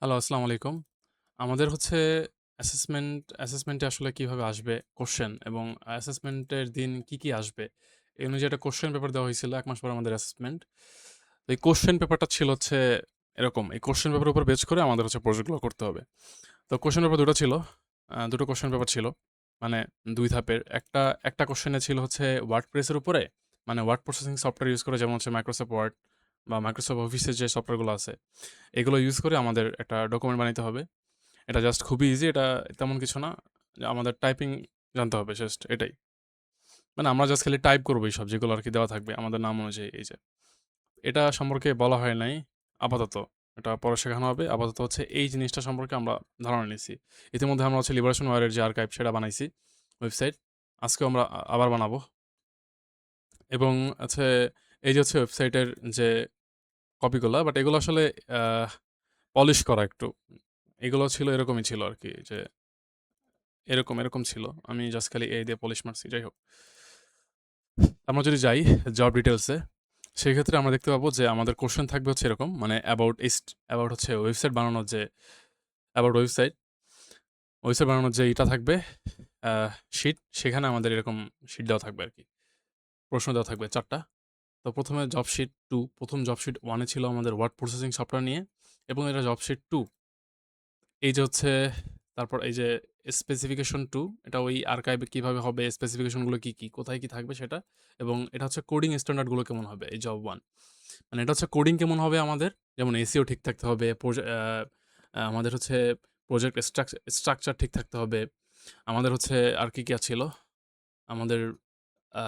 Hello, আসসালামু আলাইকুম। আমাদের হচ্ছে অ্যাসেসমেন্টে আসলে কিভাবে আসবে কোশ্চেন এবং অ্যাসেসমেন্টের দিন কি আসবে? এই অনুযায়ী একটা কোশ্চেন পেপার দেওয়া হয়েছিল ১ মাস পরে আমাদের অ্যাসেসমেন্ট। তো এই কোশ্চেন পেপারটা ছিল হচ্ছে এরকম। এই কোশ্চেন পেপারের উপর বেস করে আমাদের হচ্ছে প্রজেক্টগুলো করতে হবে। তো কোশ্চেন পেপার ২ টা ছিল। ২ টো কোশ্চেন পেপার ছিল। মানে ২ ধাপের। একটা কোশ্চেনে ছিল হচ্ছে WordPress এর উপরে, মানে ওয়ার্ড প্রসেসিং সফটওয়্যার ইউজ করে যেমন হচ্ছে Microsoft Word বা Microsoft Office এর যে সফটওয়্যারগুলো আছে, এগুলো ইউজ করে আমাদের একটা ডকুমেন্ট বানাইতে হবে। এটা জাস্ট খুবই ইজি। এটা তেমন কিছু না। আমাদের টাইপিং জানতে হবে জাস্ট এটাই। মানে আমরা জাস্ট খালি টাইপ করব এইসব যেগুলো আরকি দেওয়া থাকবে আমাদের নাম অনুযায়ী এই যে। এটা সম্পর্কে বলা হয় নাই আপাতত। এটা পরে শেখানো হবে। আপাতত হচ্ছে এই জিনিসটা সম্পর্কে আমরা ধারণা নিছি। ইতিমধ্যে আমরা হচ্ছে লিবারেশন ওয়্যার এর যে আর্কাইভ সেটা বানাইছি ওয়েবসাইট। আজকেও আমরা আবার বানাবো এবং হচ্ছে এই যে হচ্ছে ওয়েবসাইটের যে কপিগুলা বাট এগুলো আসলে আ পলিশ করা একটু। এগুলো ছিল এরকমই ছিল আরকি যে এরকম ছিল। আমি জাস্ট খালি A দিয়ে পলিশ মারছি। যাই হোক। আমরা যদি যাই জব ডিটেইলসে, সেক্ষেত্রে আমরা দেখতে পাবো যে আমাদের কোয়েশ্চেন থাকবে হচ্ছে এরকম মানে অ্যাবাউট হচ্ছে ওয়েবসাইট বানানোর যে এটা থাকবে আ শিট, সেখানে আমাদের এরকম শিট দেওয়া থাকবে আরকি। প্রশ্ন দেওয়া থাকবে ৪ টা। তো ১ম এ জব শিট 2, ১ম জব শিট 1 এ ছিল আমাদের ওয়ার্ড প্রসেসিং সফটওয়্যার নিয়ে এবং এটা জব শিট 2। এই যে হচ্ছে তারপর এই যে স্পেসিফিকেশন 2 এটা ওই আর্কাইভে কিভাবে হবে, স্পেসিফিকেশন গুলো কি, কোথায় কি থাকবে সেটা এবং এটা হচ্ছে কোডিং স্ট্যান্ডার্ড গুলো কেমন হবে এই জব 1। মানে এটা হচ্ছে কোডিং কেমন হবে আমাদের, যেমন এসইও ঠিক থাকতে হবে, আমাদের হচ্ছে প্রজেক্ট স্ট্রাকচার ঠিক থাকতে হবে। আমাদের হচ্ছে আর কি ছিল? আমাদের আ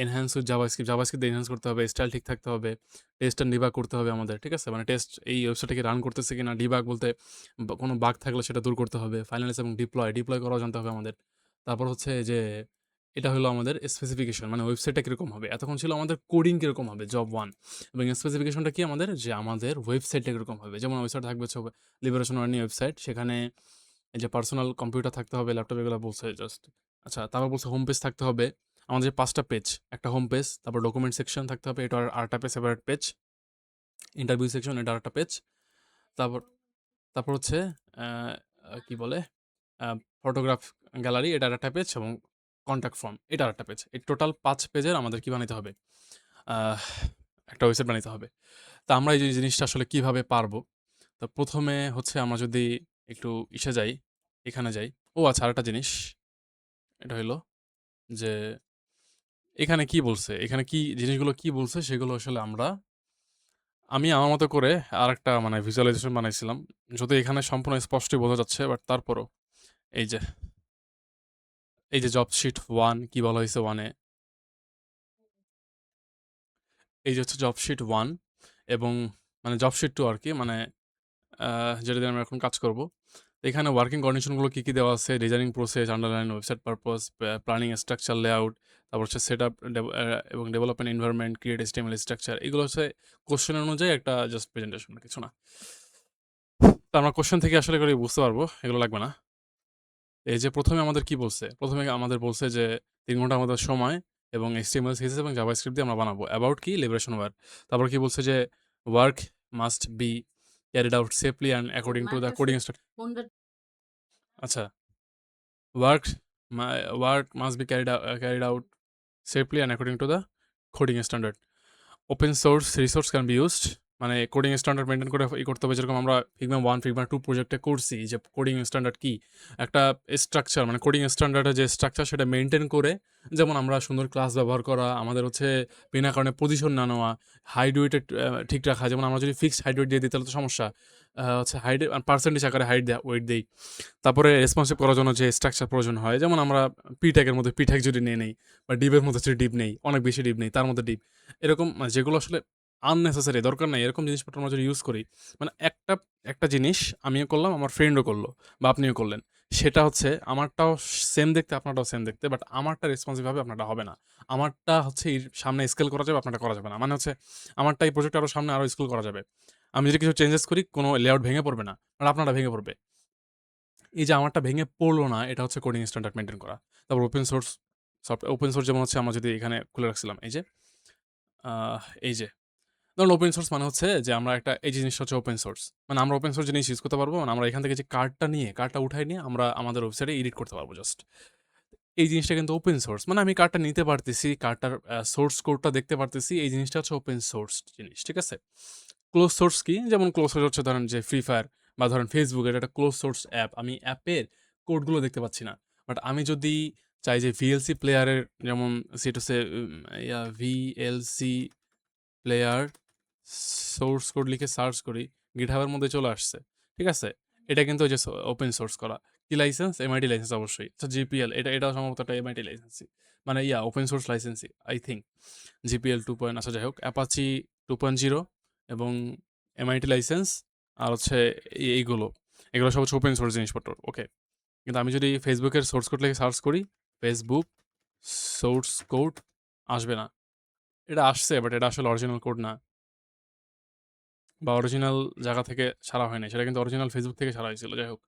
এনহ্যান্স উইথ জাভাস্ক্রিপ্ট দিয়ে এনহ্যান্স করতে হবে, স্টাইল ঠিক থাকতে হবে, টেস্ট অ্যান্ড ডিবাগ করতে হবে আমাদের। ঠিক আছে? মানে টেস্ট এই ওয়েবসাইটটাকে রান করতেছে কিনা, ডিবাগ বলতে কোনো বাগ থাকলে সেটা দূর করতে হবে। ফাইনালাইজ এবং ডিপ্লয় করাও জানতে হবে আমাদের। তারপর হচ্ছে যে এটা হলো আমাদের স্পেসিফিকেশন মানে ওয়েবসাইটটা কিরকম হবে। এতক্ষণ ছিল আমাদের কোডিং কিরকম হবে জব 1 এবং স্পেসিফিকেশনটা কি আমাদের যে আমাদের ওয়েবসাইটটা কিরকম হবে। যেমন ওয়েবসাইট থাকবে হচ্ছে লিবারেশন আর্নি ওয়েবসাইট সেখানে এই যে পার্সোনাল কম্পিউটার থাকতে হবে, ল্যাপটপ এগুলো বলছে জাস্ট। আচ্ছা তারপর বলছে হোম পেজ থাকতে হবে। আমাদের যে ৫ টা পেজ, একটা হোম পেজ, তারপর ডকুমেন্ট সেকশন থাকতে হবে, এটা আরেকটা page separate page. Interview section এটা আরেকটা পেজ। তারপর তারপর হচ্ছে অ্যা কি বলে? আ ফটোগ্রাফ গ্যালারি এটা আরেকটা পেজ এবং কনট্যাক্ট ফর্ম এটা আরেকটা পেজ। এই টোটাল ৫ পেজের আমাদের কি বানাইতে হবে? আহ একটা ওয়েবসাইট বানাইতে হবে। তো আমরা এই যে জিনিসটা আসলে কিভাবে পারবো? তো ১ম এ হচ্ছে আমরা যদি একটু যাই, এখানে যাই। ও আচ্ছা আরেকটা জিনিস, এটা হইলো যে এখানে কি বলছে? এখানে কি জিনিসগুলো কি বলছে সেগুলো আসলে আমি আমার মতো করে আরেকটা মানে ভিজুয়ালাইজেশন বানাইছিলাম। যদিও এখানে সম্পূর্ণ স্পষ্টই বোঝা যাচ্ছে বাট তারপরও এই যে, এই যে জব শিট 1 কি বলা হইছে 1 এ, এই যে হচ্ছে জব শিট 1 এবং মানে জব শিট 2 আরকি মানে যেটা দিয়ে আমরা এখন কাজ করব। এখানে ওয়ার্কিং কন্ডিশন গুলো কি দেওয়া আছে, designing process, underline, website purpose, planning, structure, layout, তারপর হচ্ছে সেটআপ এবং development environment, create HTML structure. এগুলো হচ্ছে কোয়েশ্চেন অনুযায়ী একটা জাস্ট প্রেজেন্টেশন কিছু না। তো আমরা কোয়েশ্চেন থেকে আসলে করে বুঝতে পারবো, এগুলো লাগবে না। এই যে ১ম এ আমাদের কি বলছে? ১ম এ আমাদের বলছে যে ৩ ঘন্টা আমাদের সময় এবং HTML, CSS এবং জাভাস্ক্রিপ্ট দিয়ে আমরা বানাবো। অ্যাবাউট কি? Liberation war. তারপর কি বলছে যে work must be carried out safely and according to the coding আচ্ছা, work work must be carried out safely and according to the coding standard. Open source resource can be used মানে coding standard maintain করে করতে হবে যেরকম আমরা Figma 1 Figma 2 প্রজেক্টে করছি যে কোডিং স্ট্যান্ডার্ড কি একটা স্ট্রাকচার মানে কোডিং স্ট্যান্ডার্ডের যে স্ট্রাকচার সেটা মেনটেন করে যেমন আমরা সুন্দর ক্লাস ব্যবহার করা আমাদের হচ্ছে বিনা কারণে পজিশন না নেওয়া হাইড ওয়েটে ঠিক রাখা যেমন আমরা যদি ফিক্সড হাইড ওয়েট দিয়ে দিই তাহলে তো সমস্যা হচ্ছে হাইড পার্সেন্টেজ আকারে হাইট ওয়েট দিই তারপরে রেসপন্সিভ করার জন্য যে স্ট্রাকচার প্রয়োজন হয় যেমন আমরা পি ট্যাগের মধ্যে পি ট্যাগ যদি নিয়ে নেই বা ডিপের মধ্যে যদি ডিপ নেই অনেক বেশি ডিপ নেই তার মধ্যে ডিপ এরকম যেগুলো আসলে আননেসেসারি দরকার নাই এরকম জিনিসপত্র আমরা যদি ইউজ করি মানে একটা জিনিস আমিও করলাম আমার ফ্রেন্ডও করলো বা আপনিও করলেন সেটা হচ্ছে আমারটাও সেম দেখতে আপনারটাও সেম দেখতে বাট আমারটা রেসপন্সিভ হবে আপনারটা হবে না আমারটা হচ্ছে এর সামনে স্কেল করা যাবে আপনারটা করা যাবে না মানে হচ্ছে আমারটা এই প্রজেক্ট আরও সামনে আরও স্কেল করা যাবে আমি যদি কিছু চেঞ্জেস করি কোনো লেআউট ভেঙে পড়বে না আর আপনারটা ভেঙে পড়বে এই যে আমারটা ভেঙে পড়লো না এটা হচ্ছে কোডিং স্ট্যান্ডার্ড মেনটেন করা তারপর ওপেন সোর্স যেমন হচ্ছে আমরা যদি এখানে খুলে রাখছিলাম এই যে আহ, এই যে ধরুন ওপেন সোর্স মানে হচ্ছে যে আমরা একটা এই জিনিসটা হচ্ছে ওপেন সোর্স। মানে আমরা ওপেন সোর্স জিনিস ইউজ করতে পারবো। মানে আমরা এখান থেকে যে কার্ডটা উঠায় নিয়ে আমরা আমাদের ওয়েবসাইটে এডিট করতে পারবো জাস্ট। এই জিনিসটা কিন্তু ওপেন সোর্স। মানে আমি কার্ডটা নিতে পারতেছি, কার্ডটার সোর্স কোডটা দেখতে পারতেছি। এই জিনিসটা হচ্ছে ওপেন সোর্স জিনিস। ঠিক আছে? ক্লোজ সোর্স কি? যেমন ক্লোজ সোর্স হচ্ছে ধরেন যে ফ্রি ফায়ার বা ধরেন ফেসবুক, এটা একটা ক্লোজ সোর্স অ্যাপ। আমি অ্যাপের কোডগুলো দেখতে পাচ্ছি না। বাট আমি যদি চাই যে VLC প্লেয়ারের যেমন সেটা হচ্ছে VLC প্লেয়ার সোর্স কোড লিখে সার্চ করি, GitHub এর মধ্যে চলে আসছে। ঠিক আছে? এটা কিন্তু ওই যে ওপেন সোর্স করা। কি লাইসেন্স? MIT লাইসেন্স অবশ্যই। আচ্ছা GPL এটাও সম্ভবত একটা MIT লাইসেন্সই। মানে ওপেন সোর্স লাইসেন্সই আই থিংক। GPL 2 পয়েন্ট আচ্ছা যাই হোক Apache 2.0 এবং MIT লাইসেন্স আর হচ্ছে এইগুলো। এগুলো সব হচ্ছে ওপেন সোর্স জিনিসপত্র। ওকে। কিন্তু আমি যদি ফেসবুকের সোর্স কোড লিখে সার্চ করি, ফেসবুক সোর্স কোড আসবে না। এটা আসছে বাট এটা আসলে অরিজিনাল কোড না। বা অরিজিনাল জায়গা থেকে ছাড়া হয় নাই। সেটা কিন্তু অরিজিনাল ফেসবুক থেকে ছাড়া হয়েছিল। যাই হোক।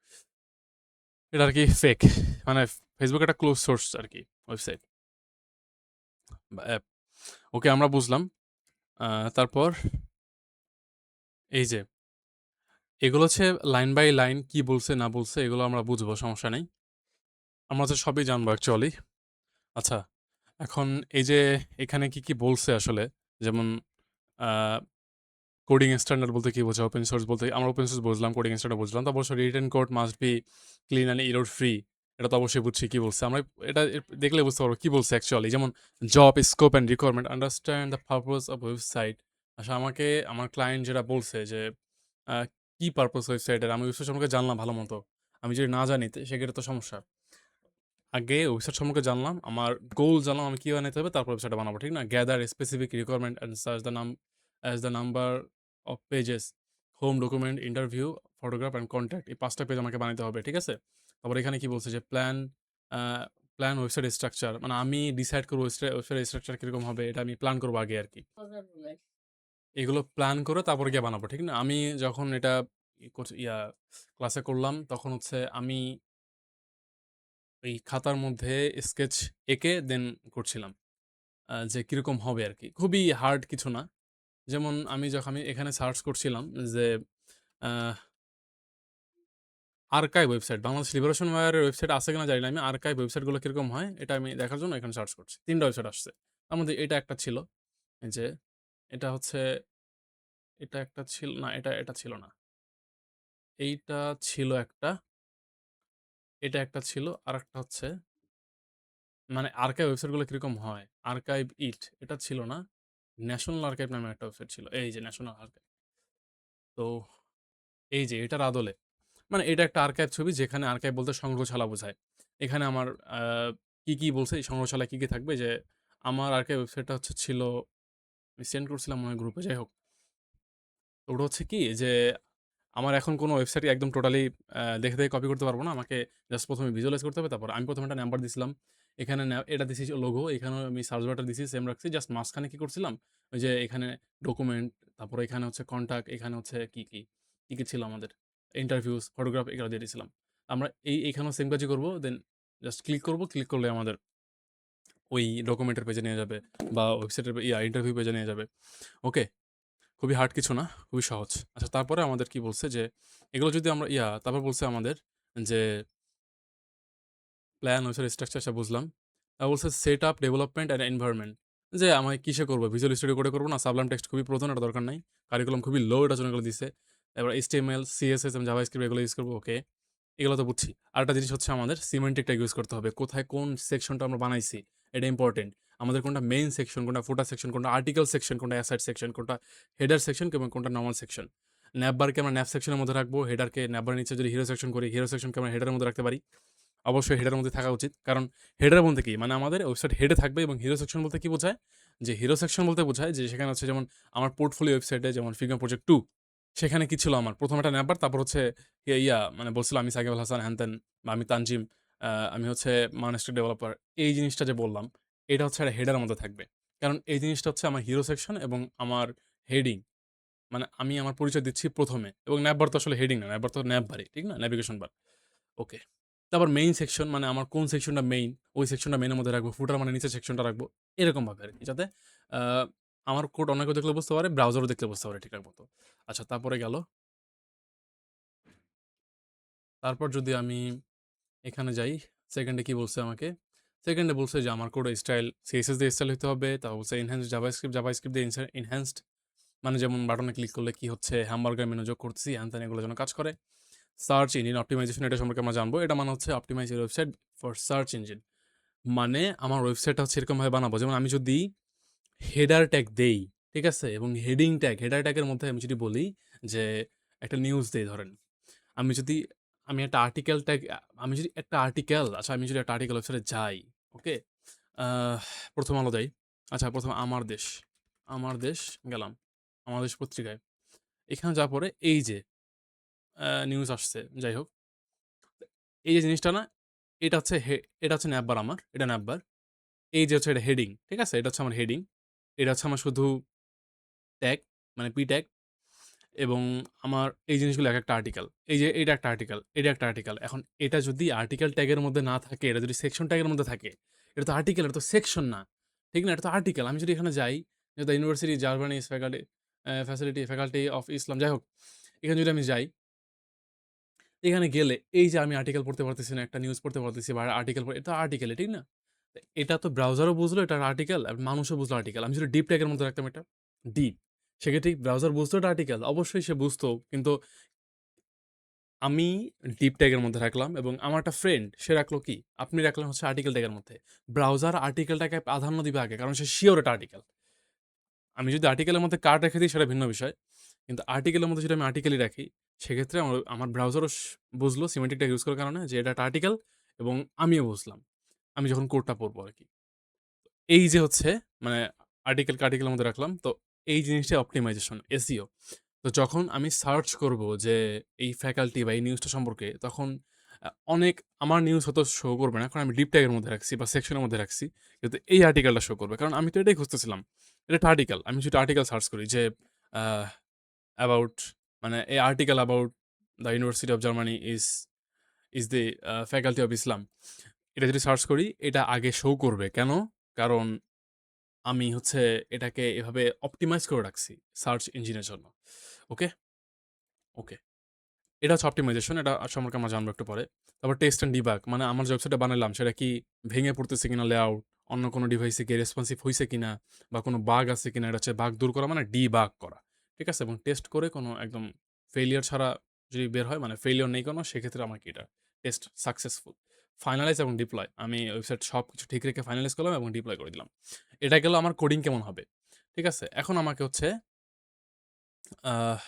এটা আরকি ফেক। মানে ফেসবুক একটা ক্লোজ সোর্স আরকি ওয়েবসাইট বা অ্যাপ। ওকে আমরা বুঝলাম। তারপর এই যে এগুলো হচ্ছে লাইন বাই লাইন কি বলছে না বলছে এগুলো আমরা বুঝবো, সমস্যা নেই। আমরা হচ্ছে সবই জানবো অ্যাকচুয়ালি। আচ্ছা, এখন এই যে এখানে কি বলছে আসলে, যেমন আ কোডিং স্ট্যান্ডার্ড বলতে কি বোঝায়? ওপেন সোর্স বলতে আমরা ওপেন সোর্স বুঝলাম, কোডিং স্ট্যান্ডার্ড বুঝলাম। তো অবশ্যই written code must be clean and error free. এটা তো অবশ্যই বুঝছি কি বলছে। আমরা এটা দেখলে বুঝতে পারবো কি বলছে অ্যাকচুয়ালি। যেমন job scope and requirement understand the purpose of website. আচ্ছা, আমাকে আমার ক্লায়েন্ট যেটা বলছে যে আ কি পারপোজ ওয়েবসাইটের, আমি ওয়েবসাইট সম্পর্কে জানলাম ভালো মতো। আমি যদি না জানি সেক্ষেত্রে তো সমস্যা। আগে ওয়েবসাইট সম্পর্কে জানলাম, আমার গোল জানলাম আমি কি বানাইতে হবে, তারপর ওয়েবসাইটটা বানাবো। ঠিক না? Gather specific requirement and search the as the number of pages, home, document, interview, photograph and contact. এই ৫ টা পেজ আমাকে বানাইতে হবে। ঠিক আছে? তারপর এখানে কি বলছে যে আ প্ল্যান ওয়েবসাইট স্ট্রাকচার। মানে আমি ডিসাইড করব ওয়েবসাইট স্ট্রাকচার কিরকম হবে, এটা আমি প্ল্যান করব আগে আরকি। এগুলো প্ল্যান করে তারপরে গিয়ে বানাবো। ঠিক না? আমি যখন এটা ই করছি ক্লাসে করলাম তখন হচ্ছে আমি এই খাতার মধ্যে স্কেচ এঁকে দেন করছিলাম। যে কিরকম হবে আরকি। খুবই হার্ড কিছু না। যেমন আমি এখানে সার্চ করছিলাম যে ah archive website, Bangladesh liberation ওয়্যারের ওয়েবসাইট আছে কিনা জানি না আমি। আর্কাইভ ওয়েবসাইটগুলো কিরকম হয় এটা আমি দেখার জন্য এখানে সার্চ করছি। ৩ টা ওয়েবসাইট আসছে। তার মধ্যে এটা একটা ছিল। এই যে এটা হচ্ছে এটা একটা ছিল না, এটা ছিল না। এইটা ছিল একটা, এটা একটা ছিল। আরেকটা হচ্ছে মানে আর্কাইভ ওয়েবসাইটগুলো কিরকম হয়? আর্কাইভ এটা ছিল না। ন্যাশনাল আর্কাইভ নামে একটা ওয়েবসাইট ছিল। এই যে ন্যাশনাল আর্কাইভ। তো এই যে এটার আদলে মানে এটা একটা আর্কাইভ ছবি, যেখানে আর্কাইভ বলতে সংগ্রহশালা বোঝায়। এখানে আমার কি বলছে এই সংগ্রহশালায় কি থাকবে, যে আমার আর্কাইভ ওয়েবসাইটটা হচ্ছে ছিল, আমি সেন্ড করছিলাম মনে হয় গ্রুপে, যাই হোক। তো ওটা হচ্ছে কি যে আমার এখন কোনো ওয়েবসাইটই একদম টোটালি দেখে কপি করতে পারবো না। আমাকে জাস্ট ১ম এ ভিজুয়ালাইজ করতে হবে। তারপর আমি ১ম এ একটা নাম্বার দিছিলাম। এখানে এটা দিছি লোগো, এখানেও আমি সার্চ বারটা দিছি সেম রাখছি। জাস্ট মাঝখানে কি করছিলাম? ওই যে এখানে ডকুমেন্ট, তারপরে এখানে হচ্ছে কনট্যাক্ট, এখানে হচ্ছে কি ছিল আমাদের? ইন্টারভিউস, ফটোগ্রাফ এগুলো দিয়ে দিছিলাম। আমরা এইখানেও সেম কাজই করব। দেন জাস্ট ক্লিক করব। ক্লিক করলে আমাদের ওই ডকুমেন্টের পেজে নিয়ে যাবে বা ওয়েবসাইটের ইন্টারভিউ পেজে নিয়ে যাবে। ওকে? খুবই হার্ড কিছু না, খুবই সহজ। আচ্ছা, তারপরে আমাদের কি বলছে যে এগুলো যদি আমরা তারপর বলছে আমাদের যে প্ল্যান, ওয়েবসাইট স্ট্রাকচার সব বুঝলাম। বলছে set up, development and environment. যে আমি কিসে করব? ভিজুয়াল স্টুডিও কোডে করব না? সাবলাইম টেক্সট খুবই পুরাতন, এটা দরকার নাই। কারিকুলাম খুবই লো, এটার জন্য এগুলো দিছে। এবার HTML, CSS এবং জাভাস্ক্রিপ্ট এগুলো ইউজ করব। ওকে। এগুলো তো বুঝছি। আরেকটা জিনিস হচ্ছে আমাদের সিমেন্টিকটা ইউজ করতে হবে। কোথায় কোন সেকশনটা আমরা বানাইছি এটা ইম্পোর্টেন্ট। আমাদের কোনটা মেইন সেকশন, কোনটা ফুটার সেকশন, কোনটা আর্টিকেল সেকশন, কোনটা অ্যাসাইড সেকশন, কোনটা হেডার সেকশন এবং কোনটা নরমাল সেকশন। ন্যাপবারকে আমরা ন্যাপ সেকশনের মধ্যে রাখবো। হেডারকে ন্যাপবারের নিচে যদি হিরো সেকশন করি, হিরো সেকশনকে আমরা হেডারের মধ্যে রাখতে পারি। অবশ্যই হেডারের মধ্যে থাকা উচিত। কারণ হেডার বলতে কি? মানে আমাদের ওয়েবসাইট হেডে থাকবে, এবং হিরো সেকশন বলতে কি বোঝায়? যে হিরো সেকশন বলতে বোঝায় যে সেখানে হচ্ছে যেমন আমার পোর্টফোলিও ওয়েবসাইটে যেমন ফিগমা প্রজেক্ট 2 সেখানে কি ছিল আমার? ১ম একটা ন্যাপবার, তারপর হচ্ছে মানে বলছিলাম আমি সাকিব আল হাসান হ্যান-ত্যান বা আমি তানজিম, আমি হচ্ছে মানস্টার ডেভেলপার। এই জিনিসটা যে বললাম, এটা হচ্ছে একটা হেডারের মধ্যে থাকবে। কারণ এই জিনিসটা হচ্ছে আমার হিরো সেকশন এবং আমার হেডিং। মানে আমি আমার পরিচয় দিচ্ছি ১ম এ, এবং ন্যাপবার তো আসলে হেডিং না, ন্যাপবার তো ন্যাপবারই, ঠিক না? Navigation bar. ওকে। তারপর মেইন সেকশন মানে আমার কোন সেকশনটা মেইন, ওই সেকশনটা মেইনের মধ্যে রাখবো। ফুটার মানে নিচের সেকশনটা রাখবো। এরকমভাবে আরকি। যাতে আ আমার কোড অন্য কেউ দেখলে বুঝতে পারে, ব্রাউজারও দেখলে বুঝতে পারে ঠিকঠাক মতো। আচ্ছা, তারপরে গেল। তারপর যদি আমি এখানে যাই, সেকেন্ডে কি বলছে আমাকে? সেকেন্ডে বলছে যে আমার কোডের স্টাইল সিএসএস দিয়ে স্টাইল হতে হবে। তারপর বলছে এনহ্যান্সড জাভাস্ক্রিপ্ট দিয়ে এনহ্যান্সড, মানে যেমন বাটনে ক্লিক করলে কি হচ্ছে, হ্যামবার্গার মেনু যোগ করতেছি, হ্যান ত্যান, এগুলো যেন কাজ করে। সার্চ ইঞ্জিন অপটিমাইজেশন, এটা সম্পর্কে আমরা জানবো। এটা মানে হচ্ছে optimize your website for search engine. মানে আমার ওয়েবসাইটটা হচ্ছে এরকমভাবে বানাবো, যেমন আমি যদি হেডার ট্যাগ দেই, ঠিক আছে, এবং হেডিং ট্যাগ, হেডার ট্যাগের মধ্যে আমি যদি বলি যে একটা নিউজ দেই ধরেন, আমি যদি আমি একটা আর্টিকেল ট্যাগ, আমি যদি একটা আর্টিকেল, আচ্ছা আমি যদি একটা আর্টিকেল ওয়েবসাইটে যাই, ওকে, প্রথম আলো যাই, আচ্ছা প্রথম আমার দেশ গেলাম, আমার দেশ পত্রিকায়, এখানে যাওয়ার পরে এই যে নিউজ আসছে, যাই হোক, এই যে জিনিসটা না, এটা হচ্ছে এটা হচ্ছে ন্যাববার, আমার এটা ন্যাববার, এই যে হচ্ছে এটা হেডিং, ঠিক আছে, এটা হচ্ছে আমার হেডিং, এটা হচ্ছে আমার শুধু ট্যাগ, মানে পি ট্যাগ, এবং আমার এই জিনিসগুলো এক একটা আর্টিকেল, এই যে এটা একটা আর্টিকেল, এটা একটা আর্টিকেল। এখন এটা যদি আর্টিকেল ট্যাগের মধ্যে না থাকে, এটা যদি সেকশন ট্যাগের মধ্যে থাকে, এটা তো আর্টিকেল, এটা তো সেকশন না, ঠিক না, এটা তো আর্টিকেল। আমি যদি এখানে যাই যে the university Germany's faculty of Islam, যাই হোক, এখানে যদি আমি যাই, এখানে গেলে এই যে আমি আর্টিকেল পড়তে পারতেছি না, একটা নিউজ পড়তে পারতেছি, বা আর্টিকেল, এটা আর্টিকেল, ঠিক না? তো এটা তো ব্রাউজারও বুঝলো এটা আর্টিকেল, আর মানুষও বুঝলো আর্টিকেল। আমি যদি ডিপ ট্যাগের মধ্যে রাখতাম এটা ডিপ, সেক্ষেত্রে ব্রাউজার বুঝতো এটা আর্টিকেল, অবশ্যই সে বুঝতো, কিন্তু আমি ডিপ ট্যাগের মধ্যে রাখলাম, এবং আমার একটা ফ্রেন্ড সে রাখলো কি, আপনি রাখলেন হচ্ছে আর্টিকেল ট্যাগের মধ্যে। ব্রাউজার আর্টিকেলটাকে প্রাধান্য দিবে আগে, কারণ সে শিওর এটা আর্টিকেল। আমি যদি আর্টিকেলের মধ্যে কার্ড রেখে দিই সেটা ভিন্ন বিষয়, কিন্তু আর্টিকেলের মধ্যে যদি আমি আর্টিকেলই রাখি, সেক্ষেত্রে আমার ব্রাউজারও বুঝলো সিমেন্টিক ট্যাগ ইউজ করার কারণে যে এটা একটা আর্টিকেল, এবং আমিও বুঝলাম আমি যখন কোডটা পড়বো আর কি। এই যে হচ্ছে মানে আর্টিকেলের মধ্যে রাখলাম, তো এই জিনিসটা অপটিমাইজেশন, এসইও। তো যখন আমি সার্চ করব যে এই ফ্যাকাল্টি বা এই নিউজটা সম্পর্কে, তখন অনেক আমার নিউজ হয়তো শো করবে না, কারণ আমি ডিপ ট্যাগের মধ্যে রাখছি বা সেকশনের মধ্যে রাখছি, কিন্তু এই আর্টিকেলটা শো করবে, কারণ আমি তো এটাই খুঁজতেছিলাম, এটা একটা আর্টিকেল। আমি যদি আর্টিকেল সার্চ করি যে অ্যাবাউট, মানে এই article about the university of Germany is the faculty of Islam, এটা যদি সার্চ করি, এটা আগে শো করবে। কেন? কারণ আমি হচ্ছে এটাকে এভাবে অপটিমাইজ করে রাখছি সার্চ ইঞ্জিনের জন্য। ওকে? ওকে। এটা হচ্ছে অপটিমাইজেশন, এটা সম্পর্কে আমরা জানবো একটু পরে। তারপর টেস্ট অ্যান্ড ডিবাগ, মানে আমার যে ওয়েবসাইটটা বানালাম সেটা কি ভেঙে পড়তেছে কিনা লেআউট, অন্য কোনো ডিভাইসে কি রেসপন্সিভ হইছে কিনা, বা কোনো বাগ আছে কিনা, এটা হচ্ছে বাগ দূর করা, মানে ডিবাগ করা। ঠিক আছে? এবং টেস্ট করে কোনো একদম ফেইলিয়ার ছাড়া যদি বের হয়, মানে ফেইলিয়ার নেই কোনো, সেক্ষেত্রে আমাকে এটা টেস্ট সাকসেসফুল। ফাইনালাইজ এবং ডিপ্লয়, আমি ওয়েবসাইট সব কিছু ঠিক রেখে ফাইনালাইজ করলাম এবং ডিপ্লয় করে দিলাম। এটা গেল আমার কোডিং কেমন হবে। ঠিক আছে? এখন আমাকে হচ্ছে আহ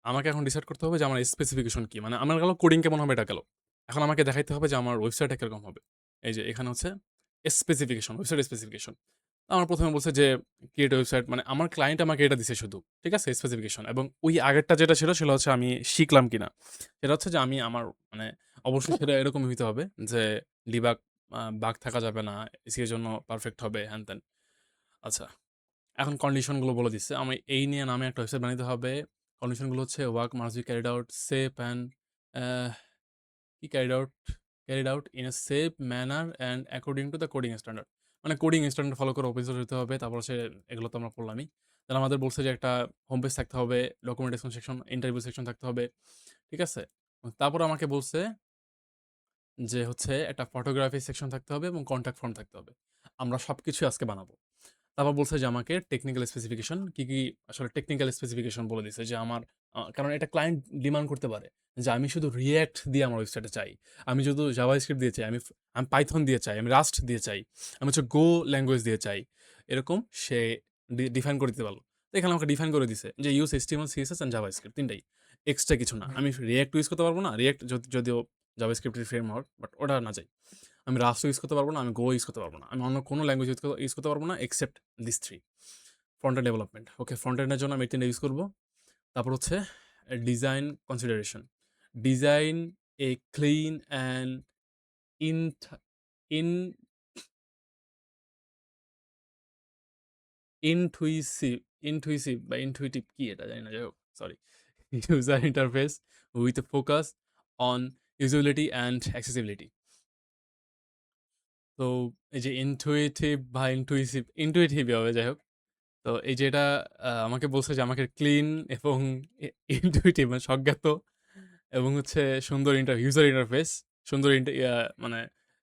আমাকে এখন ডিসাইড করতে হবে যে আমার স্পেসিফিকেশন কি, মানে আমার গেল কোডিং কেমন হবে, এটা গেল। এখন আমাকে দেখাইতে হবে যে আমার ওয়েবসাইটটা কিরকম হবে। এই যে এখানে হচ্ছে স্পেসিফিকেশন, ওয়েবসাইট স্পেসিফিকেশন। আমার প্রথমে বলছে যে ক্রিয়েট ওয়েবসাইট, মানে আমার ক্লায়েন্ট আমাকে এটা দিছে শুধু, ঠিক আছে, স্পেসিফিকেশন। এবং ওই আগেরটা যেটা ছিল সেটা হচ্ছে আমি শিখলাম কিনা, সেটা হচ্ছে যে আমি আমার মানে অবশ্যই সেটা এরকমই হইতে হবে যে ডিবাগ, বাগ থাকা যাবে না, এসি এর জন্য পারফেক্ট হবে, হ্যান ত্যান। আচ্ছা, এখন কন্ডিশনগুলো বলে দিচ্ছে। আমি এই নিয়ে নামে একটা ওয়েবসাইট বানাইতে হবে। কন্ডিশনগুলো হচ্ছে work must be carried out safe and কি carried out in a safe manner and according to the coding standard. মানে কোডিং স্ট্যান্ডার্ড ফলো করে ওপেন সোর্স হতে হবে। তারপর হচ্ছে এগুলো তো আমরা পড়লামই। তাহলে আমাদের বলছে যে একটা হোম পেজ থাকতে হবে, ডকুমেন্টেশন সেকশন, ইন্টারভিউ সেকশন থাকতে হবে। ঠিক আছে? তারপর আমাকে বলছে যে হচ্ছে একটা ফটোগ্রাফি সেকশন থাকতে হবে এবং কন্ট্যাক্ট ফর্ম থাকতে হবে। আমরা সবকিছুই আজকে বানাবো। তারপর বলছে যে আমাকে টেকনিক্যাল স্পেসিফিকেশন কি আসলে টেকনিক্যাল স্পেসিফিকেশন বলে দিছে যে আমার কারণ এটা ক্লায়েন্ট ডিমান্ড করতে পারে যে আমি শুধু রিঅ্যাক্ট দিয়ে আমার ওয়েবসাইটে চাই, আমি শুধু জাভাস্ক্রিপ্ট দিয়ে চাই, আমি পাইথন দিয়ে চাই, আমি রাস্ট দিয়ে চাই, আমি হচ্ছে গো ল্যাঙ্গুয়েজ দিয়ে চাই, এরকম সে ডিফাইন করে দিতে পারলো। তো এখানে আমাকে ডিফাইন করে দিছে যে use HTML CSS and JavaScript, তিনটাই, এক্সট্রা কিছু না। আমি রিঅ্যাক্ট ইউজ করতে পারবো না, রিঅ্যাক্ট যদিও জাভাস্ক্রিপ্টের ফ্রেমওয়ার্ক, বাট ওটা না চাই। আমি রাস্ট ইউজ করতে পারবো না, আমি গো ইউজ করতে পারবো না, আমি অন্য কোনো ল্যাঙ্গুয়েজ ইউজ করতে পারবো না except this three. Front end development, okay, front এন্ডের জন্য আমি এই তিনটা ইউজ করবো। তারপর হচ্ছে design consideration, design a clean and in in intuisive intuisive বা ইনটুইটিভ কি এটা জানি না, যাই হোক, sorry, user interface with focus on usability and accessibility. তো এই যে ইনটুইটিভ বা ইনটুইটিভই হবে, যাই হোক। তো এই যে এটা আমাকে বলছে যে আমাকে ক্লিন এবং ইনটুইটিভ মানে স্বজ্ঞাত এবং হচ্ছে সুন্দর ইউজার ইন্টারফেস, সুন্দর মানে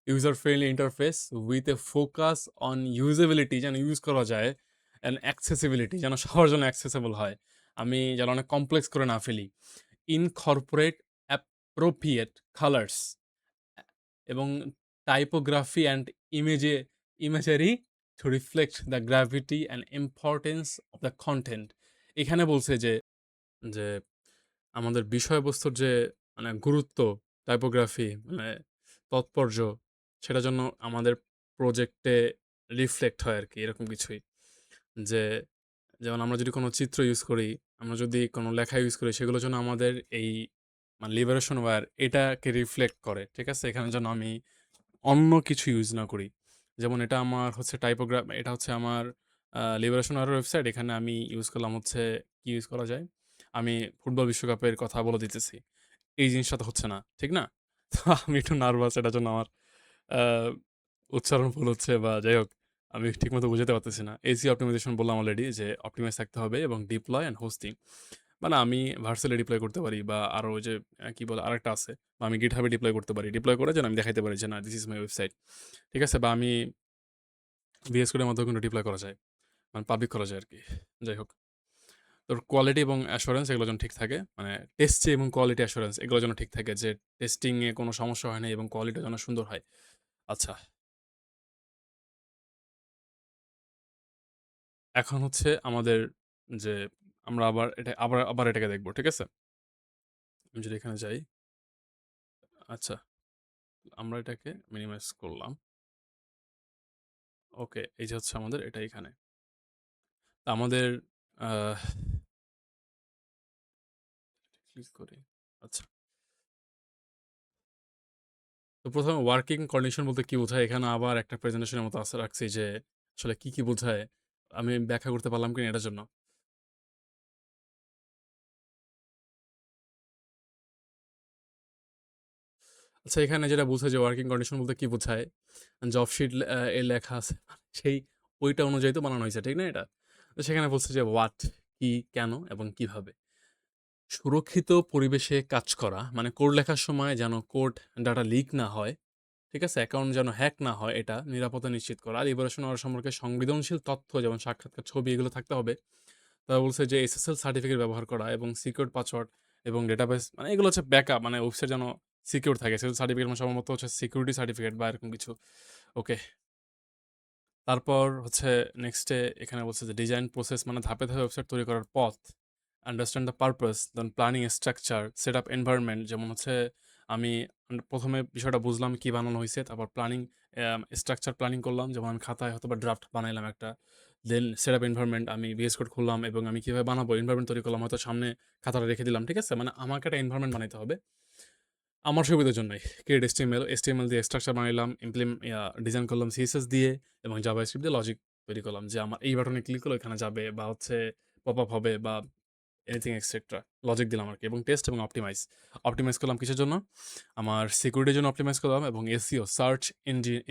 user friendly interface with a focus on usability যেন ইউজ করা যায় অ্যান্ড অ্যাক্সেসিবিলিটি যেন সবার জন্য অ্যাক্সেসেবল হয়। আমি যেন অনেক কমপ্লেক্স করে না ফেলি। ইনকর্পোরেট অ্যাপ্রোপ্রিয়েট কালার্স এবং টাইপোগ্রাফি অ্যান্ড ইমেজে imagery to reflect the gravity and importance of the content. এখানে বলছে যে যে আমাদের বিষয়বস্তুর যে মানে গুরুত্ব, টাইপোগ্রাফি মানে তাৎপর্য সেটা যেন আমাদের প্রজেক্টে রিফ্লেক্ট হয় আরকি এরকম কিছুই। যে যেমন আমরা যদি কোনো চিত্র ইউজ করি, আমরা যদি কোনো লেখা ইউজ করি সেগুলো যেন আমাদের এই মানে লিবারেশন ওয়্যার এটাকে রিফ্লেক্ট করে। ঠিক আছে? এখানে যেন আমি অন্য কিছু ইউজ না করি। যেমন এটা আমার হচ্ছে এটা হচ্ছে আমার লিবারেশন ওয়্যারের ওয়েবসাইট। এখানে আমি ইউজ করলাম হচ্ছে কি ইউজ করা যায়? আমি ফুটবল বিশ্বকাপের কথা বলে দিতেছি। এই জিনিসটা তো হচ্ছে না। ঠিক না? তো আমি একটু নার্ভাস এটার জন্য আমার আ উচ্চারণ ভুল হচ্ছে বা যাই হোক আমি ঠিকমতো বুঝাতে পারতেছি না। এসিও অপ্টিমাইজেশন বললাম অলরেডি যে অপটিমাইজ থাকতে হবে এবং ডিপ্লয় অ্যান্ড হোস্টিং। মানে আমি ভার্চুয়ালি ডিপ্লয় করতে পারি বা আরো ওই যে কি বলে আরেকটা আছে বা আমি GitHub এ ডিপ্লয় করতে পারি। ডিপ্লয় করে যেন আমি দেখাইতে পারি যে না দিস ইজ মাই ওয়েবসাইট। ঠিক আছে? বা আমি VS Code এর মাধ্যমেও কিন্তু ডিপ্লয় করা যায়। মানে পাবলিক করা যায় আরকি। যাই হোক। তোর কোয়ালিটি এবং অ্যাসুরেন্স এগুলো যেন ঠিক থাকে। মানে টেস্টি এবং কোয়ালিটি অ্যাসুরেন্স এগুলো যেন ঠিক থাকে যে টেস্টিং এ কোনো সমস্যা হয় নাই এবং কোয়ালিটিও যেন সুন্দর হয়। আচ্ছা, এখন হচ্ছে আমাদের যে আমরা আবার এটাকে দেখব। ঠিক আছে? আমি যদি এখানে যাই, আচ্ছা আমরা এটাকে মিনিমাইজ করলাম। ওকে, এই যে হচ্ছে আমাদের এটা এখানে। তা আমাদের আহ ক্লিক করি। আচ্ছা। তো ১ম এ ওয়ার্কিং কন্ডিশন বলতে কি বোঝায়? এখানে আবার একটা প্রেজেন্টেশনের মতো রাখছি যে আসলে কি বোঝায়? আমি ব্যাখ্যা করতে পারলাম কিনা এটার জন্য। আচ্ছা এখানে যেটা বোঝায় যে ওয়ার্কিং কন্ডিশন বলতে কি বোঝায়? জব শিট এ লেখা আছে সেই ওইটা অনুযায়ী তো বানানো হইছে, ঠিক না এটা? তো সেখানে বলছে যে হোয়াট, কি, কেন এবং কিভাবে। সুরক্ষিত পরিবেশে কাজ করা মানে কোড লেখার সময় যেন কোড ডাটা লিক না হয়, ঠিক আছে? অ্যাকাউন্ট যেন হ্যাক না হয় এটা নিরাপত্তা নিশ্চিত করা। আর লিবারেশন ওয়ার সম্পর্কে সংবেদনশীল তথ্য যেমন সাক্ষাৎকার, ছবি এগুলো থাকতে হবে। তারা বলছে যে SSL সার্টিফিকেট ব্যবহার করা এবং সিকিউরড পাসওয়ার্ড এবং ডেটাবেস মানে এগুলো হচ্ছে ব্যাকআপ মানে ওয়েবসাইট যেন সিকিউর থাকে। SSL সার্টিফিকেট মানে সম্ভবত হচ্ছে সিকিউরিটি সার্টিফিকেট বা এরকম কিছু। ওকে। তারপর হচ্ছে নেক্সটে এখানে বলছে যে ডিজাইন প্রসেস মানে ধাপে ওয়েবসাইট তৈরি করার পথ। Understand the purpose, then planning structure, set up environment যেমন হচ্ছে আমি ১ম এ বিষয়টা বুঝলাম কি বানানো হইছে। তারপর স্ট্রাকচার প্ল্যানিং করলাম। যেমন আমি খাতায় হয়তোবা ড্রাফট বানাইলাম একটা। দেন সেট আপ এনভায়রনমেন্ট আমি VS Code খুললাম এবং আমি কিভাবে বানাবো এনভায়রনমেন্ট তৈরি করলাম। হয়তো সামনে খাতাটা রেখে দিলাম। ঠিক আছে? মানে আমাকে একটা এনভায়রনমেন্ট বানাইতে হবে। আমার সুবিধার জন্যই। ক্রিয়েট HTML দিয়ে স্ট্রাকচার বানাইলাম, ডিজাইন করলাম CSS দিয়ে এবং জাভাস্ক্রিপ্ট দিয়ে লজিক তৈরি করলাম যে আমার এই বাটনে ক্লিক করলে ওখানে যাবে বা হচ্ছে পপ আপ হবে বা এনিথিং এক্সেট্রা। লজিক দিলাম আরকি এবং টেস্ট এবং অপটিমাইজ। অপটিমাইজ করলাম কিসের জন্য? আমার সিকিউরিটির জন্য অপটিমাইজ করলাম এবং SEO সার্চ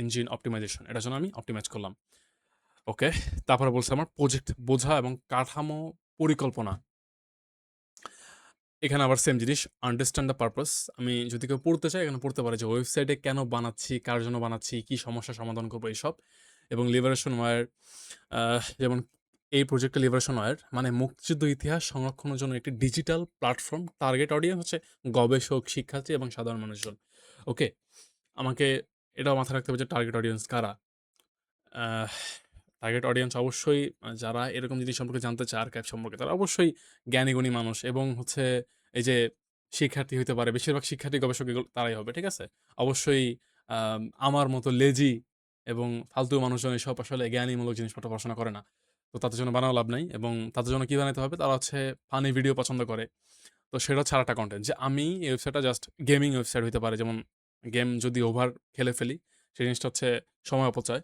ইঞ্জিন অপটিমাইজেশন এটার জন্য আমি অপটিমাইজ করলাম। ওকে। তারপরে বলছে আমার প্রজেক্ট বোঝা এবং কাঠামো পরিকল্পনা। এখানে আবার সেম জিনিস আন্ডারস্ট্যান্ড দ্য পারপাস। আমি যদি কেউ পড়তে চায় এখানে পড়তে পারে যে ওয়েবসাইটে কেন বানাচ্ছি, কার জন্য বানাচ্ছি, কি সমস্যার সমাধান করবো এইসব। এবং লিবারেশন ওয়্যার যেমন এই প্রজেক্টে লিবারেশন ওয়্যার মানে মুক্তিযুদ্ধ ইতিহাস সংরক্ষণের জন্য একটি ডিজিটাল প্ল্যাটফর্ম। টার্গেট অডিয়েন্স হচ্ছে গবেষক, শিক্ষার্থী এবং সাধারণ মানুষজন। ওকে, আমাকে এটাও মাথায় রাখতে হবে যে টার্গেট অডিয়েন্স কারা? আহ টার্গেট অডিয়েন্স অবশ্যই যারা এরকম জিনিস সম্পর্কে জানতে চায় আর্কাইভ সম্পর্কে তারা অবশ্যই জ্ঞানী-গুণী মানুষ এবং হচ্ছে এই যে শিক্ষার্থী হইতে পারে। বেশিরভাগ শিক্ষার্থী গবেষক এগুলো তারাই হবে। ঠিক আছে? অবশ্যই আমার মতো লেজি এবং ফালতু মানুষজন এসব আসলে জ্ঞানীমূলক জিনিসপত্র পড়াশোনা করে না। তো তাদের জন্য বানাও লাভ নাই এবং তাদের জন্য কি বানাইতে হবে? তারা হচ্ছে ফানি ভিডিও পছন্দ করে। তো সেটা হচ্ছে আরেকটা কনটেন্ট যে আমি এই ওয়েবসাইটটা জাস্ট গেমিং ওয়েবসাইট হইতে পারে। যেমন গেম যদি ওভার খেলে ফেলি, সেই জিনিসটা হচ্ছে সময় অপচয়।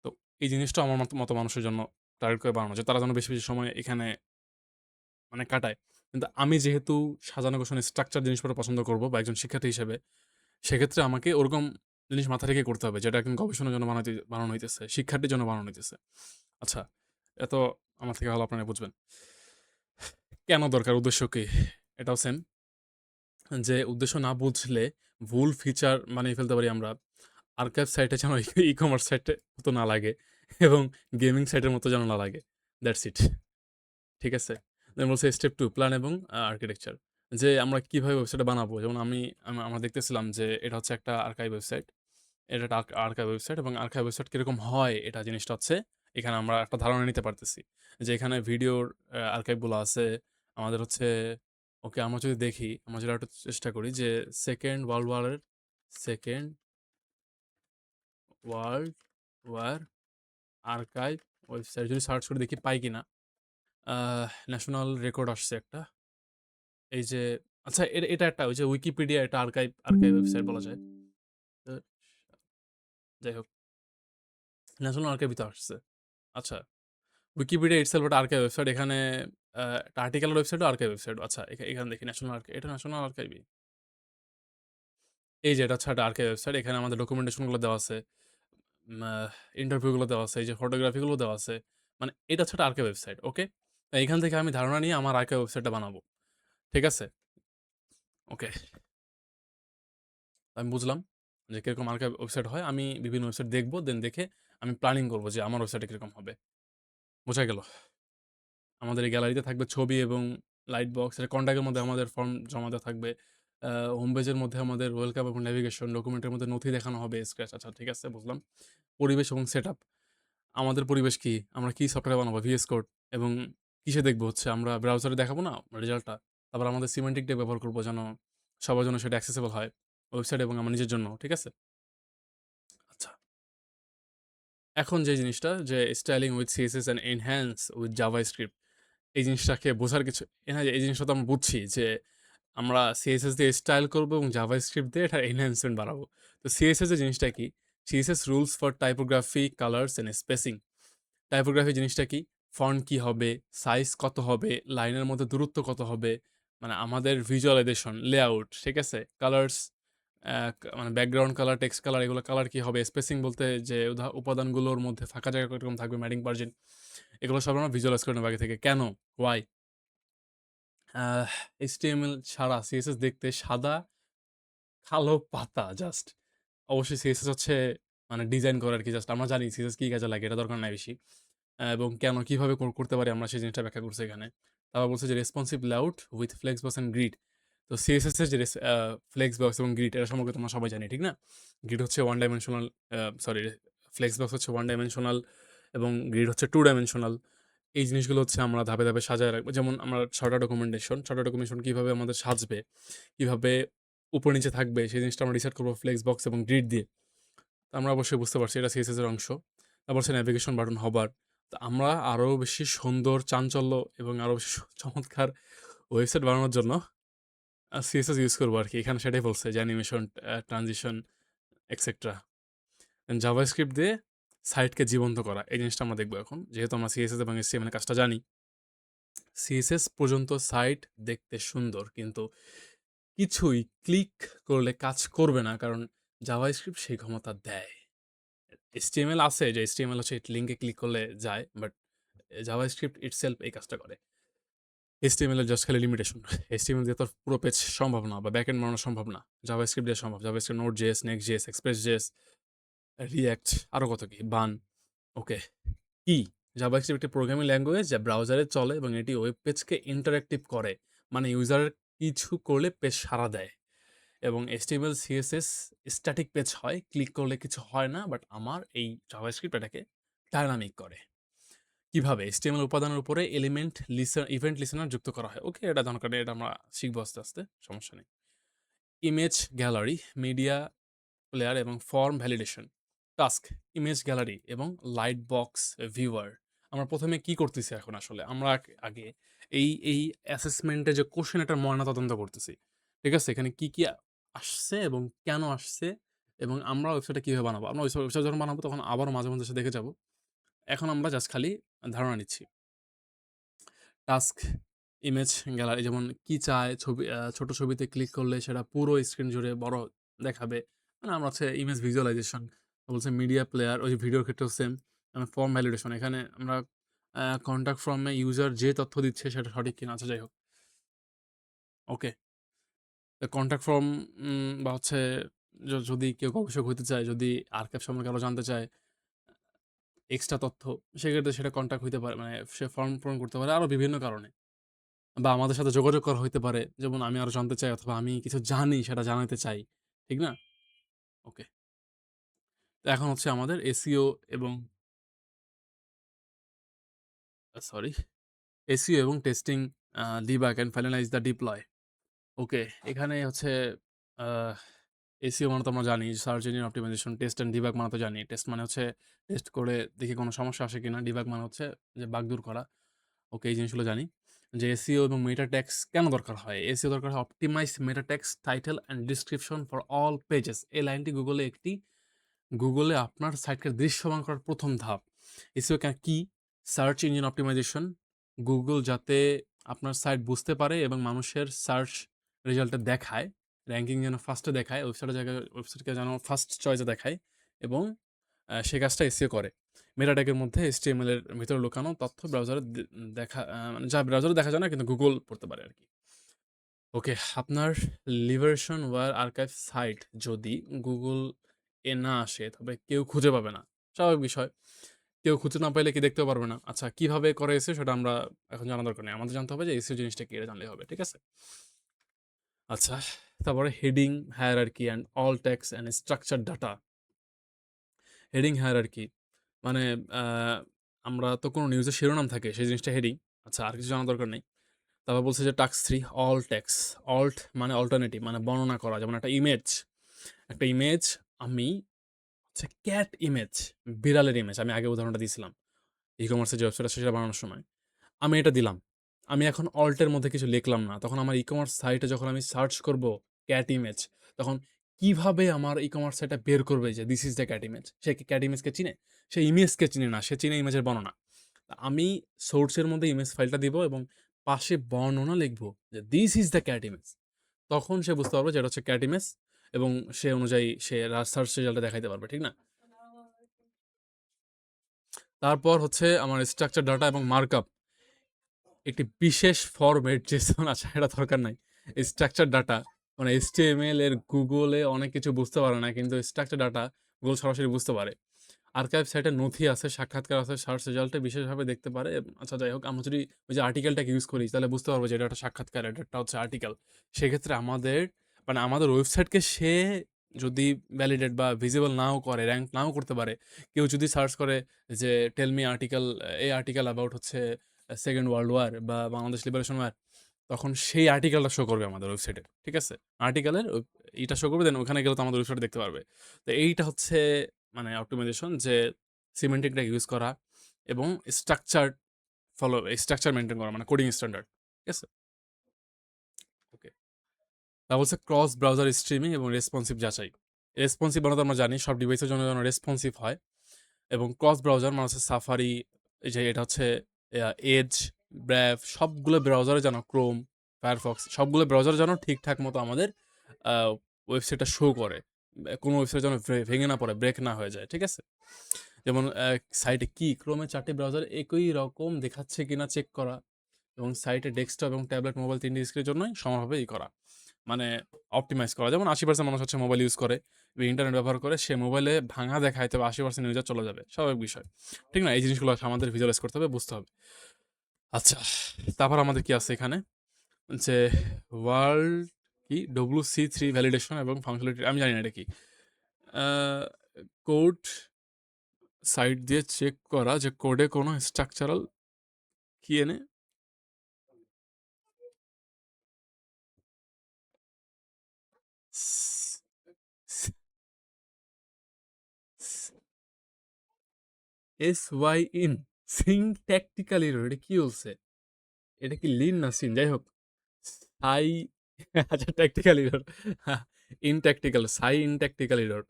তো এই জিনিসটা আমার মতো মানুষের জন্য টার্গেট করে বানানো যে তারা যেন বেশি সময় এখানে মানে কাটায়। কিন্তু আমি যেহেতু সাজানো গোছানো স্ট্রাকচার জিনিসপত্র পছন্দ করব বা একজন শিক্ষার্থী হিসেবে, সেক্ষেত্রে আমাকে ওরকম জিনিস মাথা রেখে করতে হবে যেটা একদম গবেষণার জন্য বানানো হইতেছে, শিক্ষার্থীর জন্য বানানো হইতেছে। আচ্ছা, এত আমার থেকে ভালো আপনারা বুঝবেন। কেন দরকার? উদ্দেশ্য কি? এটাও সেম। যে উদ্দেশ্য না বুঝলে ভুল ফিচার বানিয়ে ফেলতে পারি আমরা। আর্কাইভ সাইটে যেন ই-কমার্স সাইটের মতো না লাগে এবং গেমিং সাইটের মতো যেন না লাগে। That's it. ঠিক আছে? দেন বলছে স্টেপ 2 প্ল্যান এবং আর্কিটেকচার। যে আমরা কিভাবে ওয়েবসাইটটা বানাবো? যেমন আমরা দেখতেছিলাম যে এটা হচ্ছে একটা আর্কাইভ ওয়েবসাইট। এটা একটা আর্কাইভ ওয়েবসাইট এবং আর্কাইভ ওয়েবসাইট কিরকম হয় এটা জিনিসটা হচ্ছে এখানে আমরা একটা ধারণা নিতে পারতেছি। যে এখানে ভিডিওর আর্কাইভ গুলো আছে। আমাদের হচ্ছে ওকে আমরা যদি দেখি, আমরা যদি একটু চেষ্টা করি যে 2nd world war archive website যদি সার্চ করে দেখি পাই কিনা। ন্যাশনাল রেকর্ড আসছে একটা। এই যে আচ্ছা এটা একটা ওই যে উইকিপিডিয়া এটা আর্কাইভ ওয়েবসাইট বলা যায়। তো যাই হোক ন্যাশনাল আর্কাইভ তো আসছে। আচ্ছা উইকিপিডিয়া ইটসেলফ একটা আর্কাইভ ওয়েবসাইট এখানে একটা আর্টিকেলের ওয়েবসাইটও আর্কাইভ ওয়েবসাইট আচ্ছা এখানে দেখি ন্যাশনাল আর্কাইভ এটা ন্যাশনাল আর্কাইভই এই যে এটা হচ্ছে একটা আর্কাইভ ওয়েবসাইট এখানে আমাদের ডকুমেন্টেশনগুলো দেওয়া আছে ইন্টারভিউগুলো দেওয়া আছে এই যে ফটোগ্রাফিগুলো দেওয়া আছে মানে এটা হচ্ছে একটা আর্কাইভ ওয়েবসাইট ওকে এখান থেকে আমি ধারণা নিয়ে আমার আর্কাইভ ওয়েবসাইটটা বানাবো ঠিক আছে ওকে আমি বুঝলাম যে কিরকম আর্কাইভ ওয়েবসাইট হয় আমি বিভিন্ন ওয়েবসাইট দেখবো দেন দেখে আমি প্ল্যানিং করবো যে আমার ওয়েবসাইটে কিরকম হবে বোঝা গেল আমাদের এই গ্যালারিতে থাকবে ছবি এবং লাইট বক্স এটা কন্ট্যাক্টের মধ্যে আমাদের ফর্ম জমা দেওয়া থাকবে হোম পেজের মধ্যে আমাদের ওয়েলকাম এবং নেভিগেশন ডকুমেন্টের মধ্যে নথি দেখানো হবে স্ক্র্যাচ আচ্ছা ঠিক আছে বুঝলাম পরিবেশ এবং সেট আপ আমাদের পরিবেশ কি আমরা কি সফটওয়্যার বানাবো ভিএস কোড এবং কিসে দেখবো হচ্ছে আমরা ব্রাউজারে দেখাবো না রেজাল্টটা তারপর আমাদের সিমেন্টিক ডে ব্যবহার করবো যেন সবার জন্য সেটা অ্যাক্সেসেবল হয় ওয়েবসাইট এবং আমার নিজের জন্য ঠিক আছে আচ্ছা এখন যে জিনিসটা যে styling with CSS and enhance with Java script এই জিনিসটাকে বোঝার কিছু এই জিনিসটা তো আমরা বুঝছি যে আমরা সিএসএস দিয়ে স্টাইল করবো এবং জাভা স্ক্রিপ্ট দিয়ে এটা এনহ্যান্সমেন্ট বাড়াবো তো সিএসএস এর জিনিসটা কি CSS rules for typography colours and spacing typography জিনিসটা কি ফন্ট কি হবে সাইজ কত হবে লাইনের মধ্যে দূরত্ব কত হবে মানে আমাদের ভিজুয়ালাইজেশন লেআউট ঠিক আছে কালার্স মানে ব্যাকগ্রাউন্ড কালার টেক্সট কালার এগুলো কালার কি হবে স্পেসিং বলতে যে উপাদানগুলোর মধ্যে ফাঁকা জায়গা কীরকম থাকবে ম্যাডিং মার্জিন এগুলো সব আমরা ভিজুয়ালাইজ করে নেবো আগে থেকে কেন ওয়াই এইচটিএমএল ছাড়া সিএসএস দেখতে সাদা কালো পাতা জাস্ট অবশ্যই সিএসএস হচ্ছে মানে ডিজাইন করার কি জাস্ট আমরা জানি সিএসএস কি কাজে লাগে এটা দরকার নাই বেশি এবং কেন কিভাবে করতে পারি আমরা সেই জিনিসটা ব্যাখ্যা করছি এখানে তারপর বলছে যে responsive layout with flex box and grid তো সিএসএস এর যে ফ্লেক্স বক্স এবং গ্রিড এটা সম্পর্কে তোমরা সবাই জানি ঠিক না গ্রিড হচ্ছে one dimensional sorry flex box হচ্ছে ওয়ান ডাইমেনশনাল এবং গ্রিড হচ্ছে টু ডাইমেনশনাল এই জিনিসগুলো হচ্ছে আমরা ধাপে ধাপে সাজায় রাখবো যেমন আমরা ছটা ডকুমেন্টেশন কীভাবে আমাদের সাজবে কীভাবে উপর নিচে থাকবে সেই জিনিসটা আমরা রিসেট করবো ফ্লেক্স বক্স এবং গ্রিড দিয়ে তো আমরা অবশ্যই বুঝতে পারছি এটা সিএসএস এর অংশ তারপর হচ্ছে ন্যাভিগেশন বাটন হবার তো আমরা আরও বেশি সুন্দর চাঞ্চল্য এবং আরও বেশি চমৎকার ওয়েবসাইট বানানোর জন্য সিএসএস ইউজ করবো আর কি এখানে সেটাই বলছে যে অ্যানিমেশন ট্রানজিশন এক্সেট্রা জাভাস্ক্রিপ্ট দিয়ে সাইটকে জীবন্ত করা এই জিনিসটা আমরা দেখবো এখন যেহেতু আমরা সিএসএস এবং এসটিএমএল কাজটা জানি সিএসএস পর্যন্ত সাইট দেখতে সুন্দর কিন্তু কিছুই ক্লিক করলে কাজ করবে না কারণ জাভাস্ক্রিপ্ট সেই ক্ষমতা দেয় এসটিএমএল আছে যে এসটিএমএল হচ্ছে লিঙ্কে ক্লিক করলে যায় বাট জাভাস্ক্রিপ্ট ইটসেলফ এই কাজটা করে এসটিএমএল এর জাস্ট খালি লিমিটেশন এসটিএমএল দিয়ে তো পুরো পেজ সম্ভব না বা ব্যাকএন্ড বানানো সম্ভব না জাভাস্ক্রিপ্ট দিয়ে সম্ভব JavaScript note JS next JS express JS react আরও কত কি বান ওকে কি জাভাস্ক্রিপ্ট একটি প্রোগ্রামিং ল্যাঙ্গুয়েজ যা ব্রাউজারে চলে এবং এটি ওয়েব পেজকে ইন্টারেক্টিভ করে মানে ইউজারের কিছু করলে পেজ সাড়া দেয় এবং এইচটিএমএল সিএসএস স্ট্যাটিক পেজ হয় ক্লিক করলে কিছু হয় না বাট আমার এই জাভাস্ক্রিপ্ট এটাকে ডায়নামিক করে কিভাবে এইচটিএমএল উপাদানের উপরে ইভেন্ট লিসেনার যুক্ত করা হয় ওকে এটা দরকার এটা আমরা শিখবো আস্তে আস্তে সমস্যা নেই ইমেজ গ্যালারি মিডিয়া প্লেয়ার এবং form validation task image gallery এবং লাইট বক্স ভিউয়ার আমরা প্রথমে কি করতেছি এখন আসলে আমরা আগে এই অ্যাসেসমেন্টে যে কোশ্চেন এটার ময়নাতদন্ত করতেছি ঠিক আছে এখানে কি কি আসছে এবং কেন আসছে এবং আমরা ওয়েবসাইটটা কীভাবে বানাবো আমরা ওয়েবসাইট যখন বানাবো তখন আবারও মাঝে মাঝে এসে দেখে যাব এখন আমরা জাস্ট খালি ধারণা নিচ্ছি টাস্ক ইমেজ গ্যালারি যেমন কি চায় ছবি ছোট ছবিতে ক্লিক করলে সেটা পুরো স্ক্রিন জুড়ে বড় দেখাবে মানে আমরা হচ্ছে ইমেজ ভিজুয়ালাইজেশন বলছে মিডিয়া প্লেয়ার ওই ভিডিওর ক্ষেত্রেও সেম ফর্ম ভ্যালিডেশন এখানে আমরা কন্টাক্ট ফ্রম এ ইউজার যে তথ্য দিচ্ছে সেটা সঠিক কিনা। আচ্ছা যাই হোক। ওকে। কন্টাক্ট ফ্রম বা হচ্ছে যদি কেউ গবেষক হইতে চায়, যদি আর্কাইভ সম্পর্কে আরো জানতে চায়, এক্সট্রা তথ্য, সেক্ষেত্রে সেটা কন্টাক্ট হইতে পারে। মানে সে ফর্ম পূরণ করতে পারে আরো বিভিন্ন কারণে। বা আমাদের সাথে যোগাযোগ করা হইতে পারে। যেমন আমি আরো জানতে চাই অথবা আমি কিছু জানি সেটা জানাতে চাই। ঠিক না? ওকে। তো এখন হচ্ছে আমাদের এসইও এবং সরি, এসইও এবং testing, debug and finalise the deploy. Okay, এখানে হচ্ছে আহ, এসইও মানে তো আমরা জানি, search engine optimisation. Test and debug মানে তো জানি। টেস্ট মানে হচ্ছে টেস্ট করে দেখি কোনো সমস্যা আসে কিনা। ডিবাগ মানে হচ্ছে যে বাগ দূর করা। ওকে, এই জিনিসগুলো জানি। যে এসইও এবং মেটা ট্যাক্স কেন দরকার হয়? এসইও দরকার হয় optimize meta tags title and description for all pages. এই লাইনটি গুগলে আপনার সাইটকে দৃশ্যমান করার প্রথম ধাপ। এসইও কি? Search engine optimisation. গুগল যাতে আপনার সাইট বুঝতে পারে এবং মানুষের সার্চ রেজাল্টে দেখায়, র্যাঙ্কিং যেন ফার্স্টে দেখায়, ওয়েবসাইটকে যেন ফার্স্ট চয়েসে দেখায়, এবং সে কাজটা এসইও করে। মেটা ট্যাগের মধ্যে HTML এর ভিতরে লুকানো তথ্য ব্রাউজারে দেখা, মানে যা ব্রাউজারে দেখা যায় না কিন্তু গুগল পড়তে পারে আর কি। ওকে, আপনার লিবারেশন ওয়্যার আর্কাইভ সাইট যদি গুগল এ না আসে তবে কেউ খুঁজে পাবে না। স্বাভাবিক বিষয়। কেউ খুঁজে না পাইলে কি দেখতেও পারবে না। আচ্ছা, কিভাবে করে এসে সেটা আমরা এখন জানা দরকার নেই। আমাদের জানতে হবে যে এসইও জিনিসটা কি, এটা জানলেই হবে। ঠিক আছে? আচ্ছা, তারপরে heading, hierarchy and all tax and structure data. Heading hierarchy মানে আমরা তো কোনো নিউজের শিরোনাম থাকে, সেই জিনিসটা হেডিং। আচ্ছা, আর কিছু জানার দরকার নেই। তারপর বলছে যে টাস্ক 3 অল টেক্সট। অল্ট মানে অল্টারনেটিভ, মানে বর্ণনা করা। যেমন একটা ইমেজ আমি হচ্ছে ক্যাট ইমেজ, বিড়ালের ইমেজ, আমি আগে উদাহরণটা দিয়েছিলাম ই কমার্সের যে ওয়েবসাইট আছে সেটা বানানোর সময়। আমি এটা দিলাম, আমি এখন অল্টের মধ্যে কিছু লিখলাম না। তখন আমার ই কমার্স সাইটে যখন আমি সার্চ করব ক্যাট ইমেজ, তখন কিভাবে আমার ই কমার্স সাইটটা বের করবে যে this is the cat image? সে কি ক্যাট ইমেজকে চিনে? সে ইমেজকে চিনে না, সে চিনে ইমেজের বর্ণনা। আমি সোর্সের মধ্যে ইমেজ ফাইলটা দিব এবং পাশে বর্ণনা লিখবো যে this is the cat image. তখন সে বুঝতে পারবে যে এটা হচ্ছে ক্যাট ইমেজ, এবং সে অনুযায়ী সে সার্চ রেজাল্টটা দেখাইতে পারবে। ঠিক না? তারপর হচ্ছে আমার স্ট্রাকচার ডাটা এবং মার্কআপ। একটি বিশেষ ফরম্যাট জেসন, আচ্ছা এটা দরকার নাই। স্ট্রাকচার ডাটা মানে HTML এর গুগলে অনেক কিছু বুঝতে পারে না, কিন্তু স্ট্রাকচার ডাটা গুগল সরাসরি বুঝতে পারে। আর্কাইভ সাইটে নথি আছে, সাক্ষাৎকার আছে, সার্চ রেজাল্টে বিশেষভাবে দেখতে পারে। আচ্ছা যাই হোক, আমরা যদি ওই যে আর্টিকেলটাকে ইউজ করি তাহলে বুঝতে পারবো যে এটা একটা সাক্ষাৎকার, এটা একটা হচ্ছে আর্টিকেল। সেক্ষেত্রে আমাদের ওয়েবসাইটকে সে যদি ভ্যালিডেট বা ভিজিবল নাও করে, র্যাঙ্ক নাও করতে পারে, কেউ যদি সার্চ করে যে টেল মি আর্টিকেল, এই আর্টিকেল অ্যাবাউট হচ্ছে সেকেন্ড ওয়ার্ল্ড ওয়ার বা বাংলাদেশ লিবারেশন ওয়ার, তখন সেই আর্টিকেলটা শো করবে আমাদের ওয়েবসাইটে। ঠিক আছে? আর্টিকেলের এইটা শো করবে, দেন ওখানে গেলে তো আমাদের ওয়েবসাইটে দেখতে পারবে। তো এইটা হচ্ছে মানে অপটিমাইজেশন, যে সিমেন্টিকটা ইউজ করা এবং স্ট্রাকচার স্ট্রাকচার মেনটেন করা, মানে কোডিং স্ট্যান্ডার্ড। ঠিক আছে? ওকে। তা বলছে ক্রস ব্রাউজার স্ট্রিমিং এবং রেসপন্সিভ যাচাই। রেসপন্সিভ মানে তো আমরা জানি সব ডিভাইসের জন্য যেন রেসপন্সিভ হয়, এবং ক্রস ব্রাউজার মানে হচ্ছে সাফারি, এই যে এটা হচ্ছে এজ, ব্র্যাভ, সবগুলো ব্রাউজারে যেন, ক্রোম, ফায়ারফক্স, সবগুলো ব্রাউজারে যেন ঠিকঠাক মতো আমাদের ওয়েবসাইটটা শো করে। কোনো ওয়েবসাইট যেন ভেঙে না পড়ে, ব্রেক না হয়ে যায়। ঠিক আছে? যেমন সাইটে কি ক্রোমে 4টি ব্রাউজার একই রকম দেখাচ্ছে কিনা চেক করা, এবং সাইটে ডেস্কটপ এবং ট্যাবলেট, মোবাইল 3টি স্ক্রিনের জন্যই সমানভাবে করা, মানে অপটিমাইজ করা। যেমন 80% মানুষ হচ্ছে মোবাইল ইউজ করে বা ইন্টারনেট ব্যবহার করে, সে মোবাইলে ভাঙা দেখায় তবে 80% ইউজার চলে যাবে, স্বাভাবিক বিষয়। ঠিক না? এই জিনিসগুলো আমাদের ভিজুয়ালাইজ করতে হবে, বুঝতে হবে। আচ্ছা, তারপর আমাদের কি আছে এখানে, যে ওয়ার্ল্ড কি WC3 ভ্যালিডেশন এবং ফাংশনালিটি, আমি জানি না এটা কি। কোড সাইট দিয়ে চেক করা যে কোডে কোনো স্ট্রাকচারাল কি এনে SYN সিনট্যাকটিক্যাল এরর, এটা কি বলছে? এটা কি লিন না সিন? যাই হোক, সাই আচ্ছা ট্যাকটিক্যাল এরর, ইনট্যাকটিক্যাল, ইনট্যাকটিক্যাল এরর,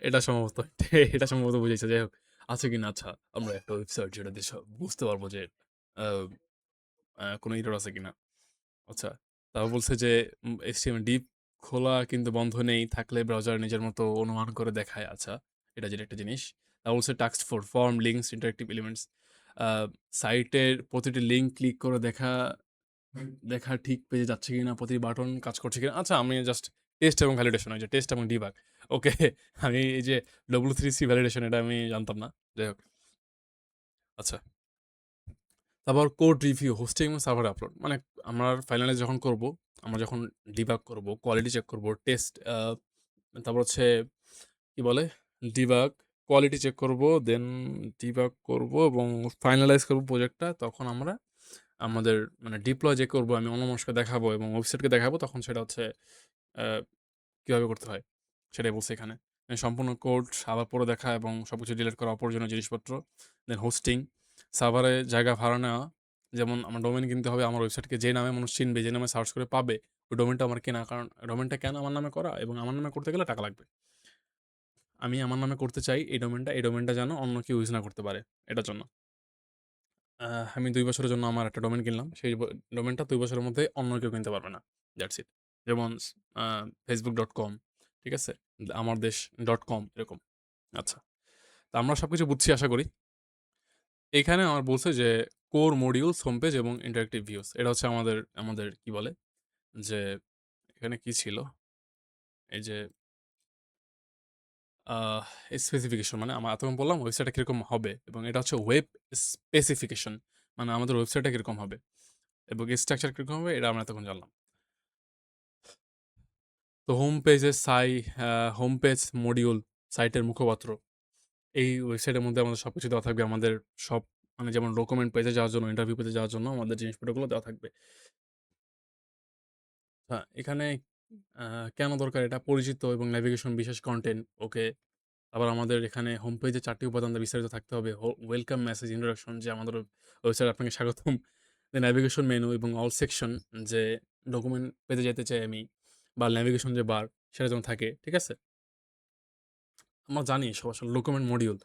এটা সম্ভবত এটা সম্ভবত বুঝেছে। যাই হোক, আছে কিনা। আচ্ছা, আমরা একটা ওয়েবসাইট যেটা দিয়ে বুঝতে পারবো যে আহ, কোনো এরর আছে কিনা। আচ্ছা, তারপর বলছে যে HTML ডিপ খোলা কিন্তু বন্ধ নেই, থাকলে ব্রাউজার নিজের মতো অনুমান করে দেখায়। আচ্ছা, এটা যেটা একটা জিনিস। তারপর বলছে task 4 form links interactive elements. আ সাইটের প্রতিটি লিঙ্ক ক্লিক করে দেখা ঠিক পেজে যাচ্ছে কিনা, প্রতিটি বাটন কাজ করছে কিনা। আচ্ছা, আমি জাস্ট টেস্ট এবং ভ্যালিডেশন, ওই যে টেস্ট এবং ডিবাগ। ওকে, আমি এই যে W3C ভ্যালিডেশন এটা আমি জানতাম না। যাই হোক। আচ্ছা। তারপর কোড রিভিউ, হোস্টিং এবং সার্ভার আপলোড। মানে আমরা ফাইনালাইজ যখন করব, আমরা যখন ডিবাগ করব, কোয়ালিটি চেক করব, টেস্ট তারপর হচ্ছে কি বলে? ডিবাগ, কোয়ালিটি চেক করব, দেন ডিবাগ করব এবং ফাইনালাইজ করব প্রজেক্টটা। তখন আমরা আমাদের মানে ডিপ্লয় যে করব, আমি অন্য মানুষকে দেখাবো এবং ওয়েবসাইটকে দেখাবো, তখন সেটা হচ্ছে আ কিভাবে করতে হয় সেটাই বলছে এখানে। সম্পূর্ণ কোড আবার পড়ে দেখা এবং সবকিছু ডিলিট করা, অপ্রয়োজনীয় জিনিসপত্র। দেন হোস্টিং, সার্ভারে জায়গা ভাড়া নেওয়া। যেমন আমার ডোমেইন কিনতে হবে, আমার ওয়েবসাইটকে যে নামে মানুষ চিনবে, যে নামে সার্চ করে পাবে, ওই ডোমেইনটা আমার কেনা। কারণ ডোমেইনটা কেন আমার নামে করা, এবং আমার নামে করতে গেলে টাকা লাগবে। আমি আমার নামে করতে চাই এই ডোমেইনটা যেন অন্য কেউ ইউজ না করতে পারে, এটার জন্য। আমি ২ বছরের জন্য আমার একটা ডোমেইন কিনলাম। সেই ডোমেইনটা ২ বছরের মধ্যে অন্য কেউ কিনতে পারবে না। That's it. যেমন আ facebook.com, ঠিক আছে? আমারদেশ.com এরকম। আচ্ছা। তো আমরা সবকিছু বুঝছি আশা করি। এখানে আমার বলছে যে কোর মডিউলস, হোম পেজ এবং ইন্টারেক্টিভ ভিউস। এটা হচ্ছে আমাদের কি বলে? যে এখানে কি ছিল? এই যে আহ স্পেসিফিকেশন, মানে আমরা এতক্ষণ বললাম ওয়েবসাইটটা কিরকম হবে, এবং এটা হচ্ছে ওয়েব স্পেসিফিকেশন, মানে আমাদের ওয়েবসাইটটা কিরকম হবে এবং স্ট্রাকচার কিরকম হবে, এটা আমরা এতক্ষণ জানলাম। তো হোম পেজ মডিউল, সাইটের মুখপাত্র। এই ওয়েবসাইটের মধ্যে আমাদের সবকিছু দেওয়া থাকবে। আমাদের সব, মানে যেমন ডকুমেন্ট পেজে যাওয়ার জন্য, ইন্টারভিউ পেজে যাওয়ার জন্য আমাদের জিনিসপত্রগুলো দেওয়া থাকবে। এখানে আ কেন দরকার এটা? পরিচিত এবং নেভিগেশন বিশেষ কনটেন্ট, ওকে। আবার আমাদের এখানে হোম পেজে ৪ টি উপাদান দিয়ে বিস্তারিত থাকতে হবে। ওয়েলকাম মেসেজ, ইন্ট্রোডাকশন, যে আমাদের ওয়েবসাইটে আপনাকে স্বাগতম। দেন নেভিগেশন মেনু এবং অল সেকশন, যে ডকুমেন্ট পেজে যেতে চাই আমি, বা নেভিগেশন যে বার, সেটা যেন থাকে। ঠিক আছে? আমরা জানি সব আসলে ডকুমেন্ট মডিউল,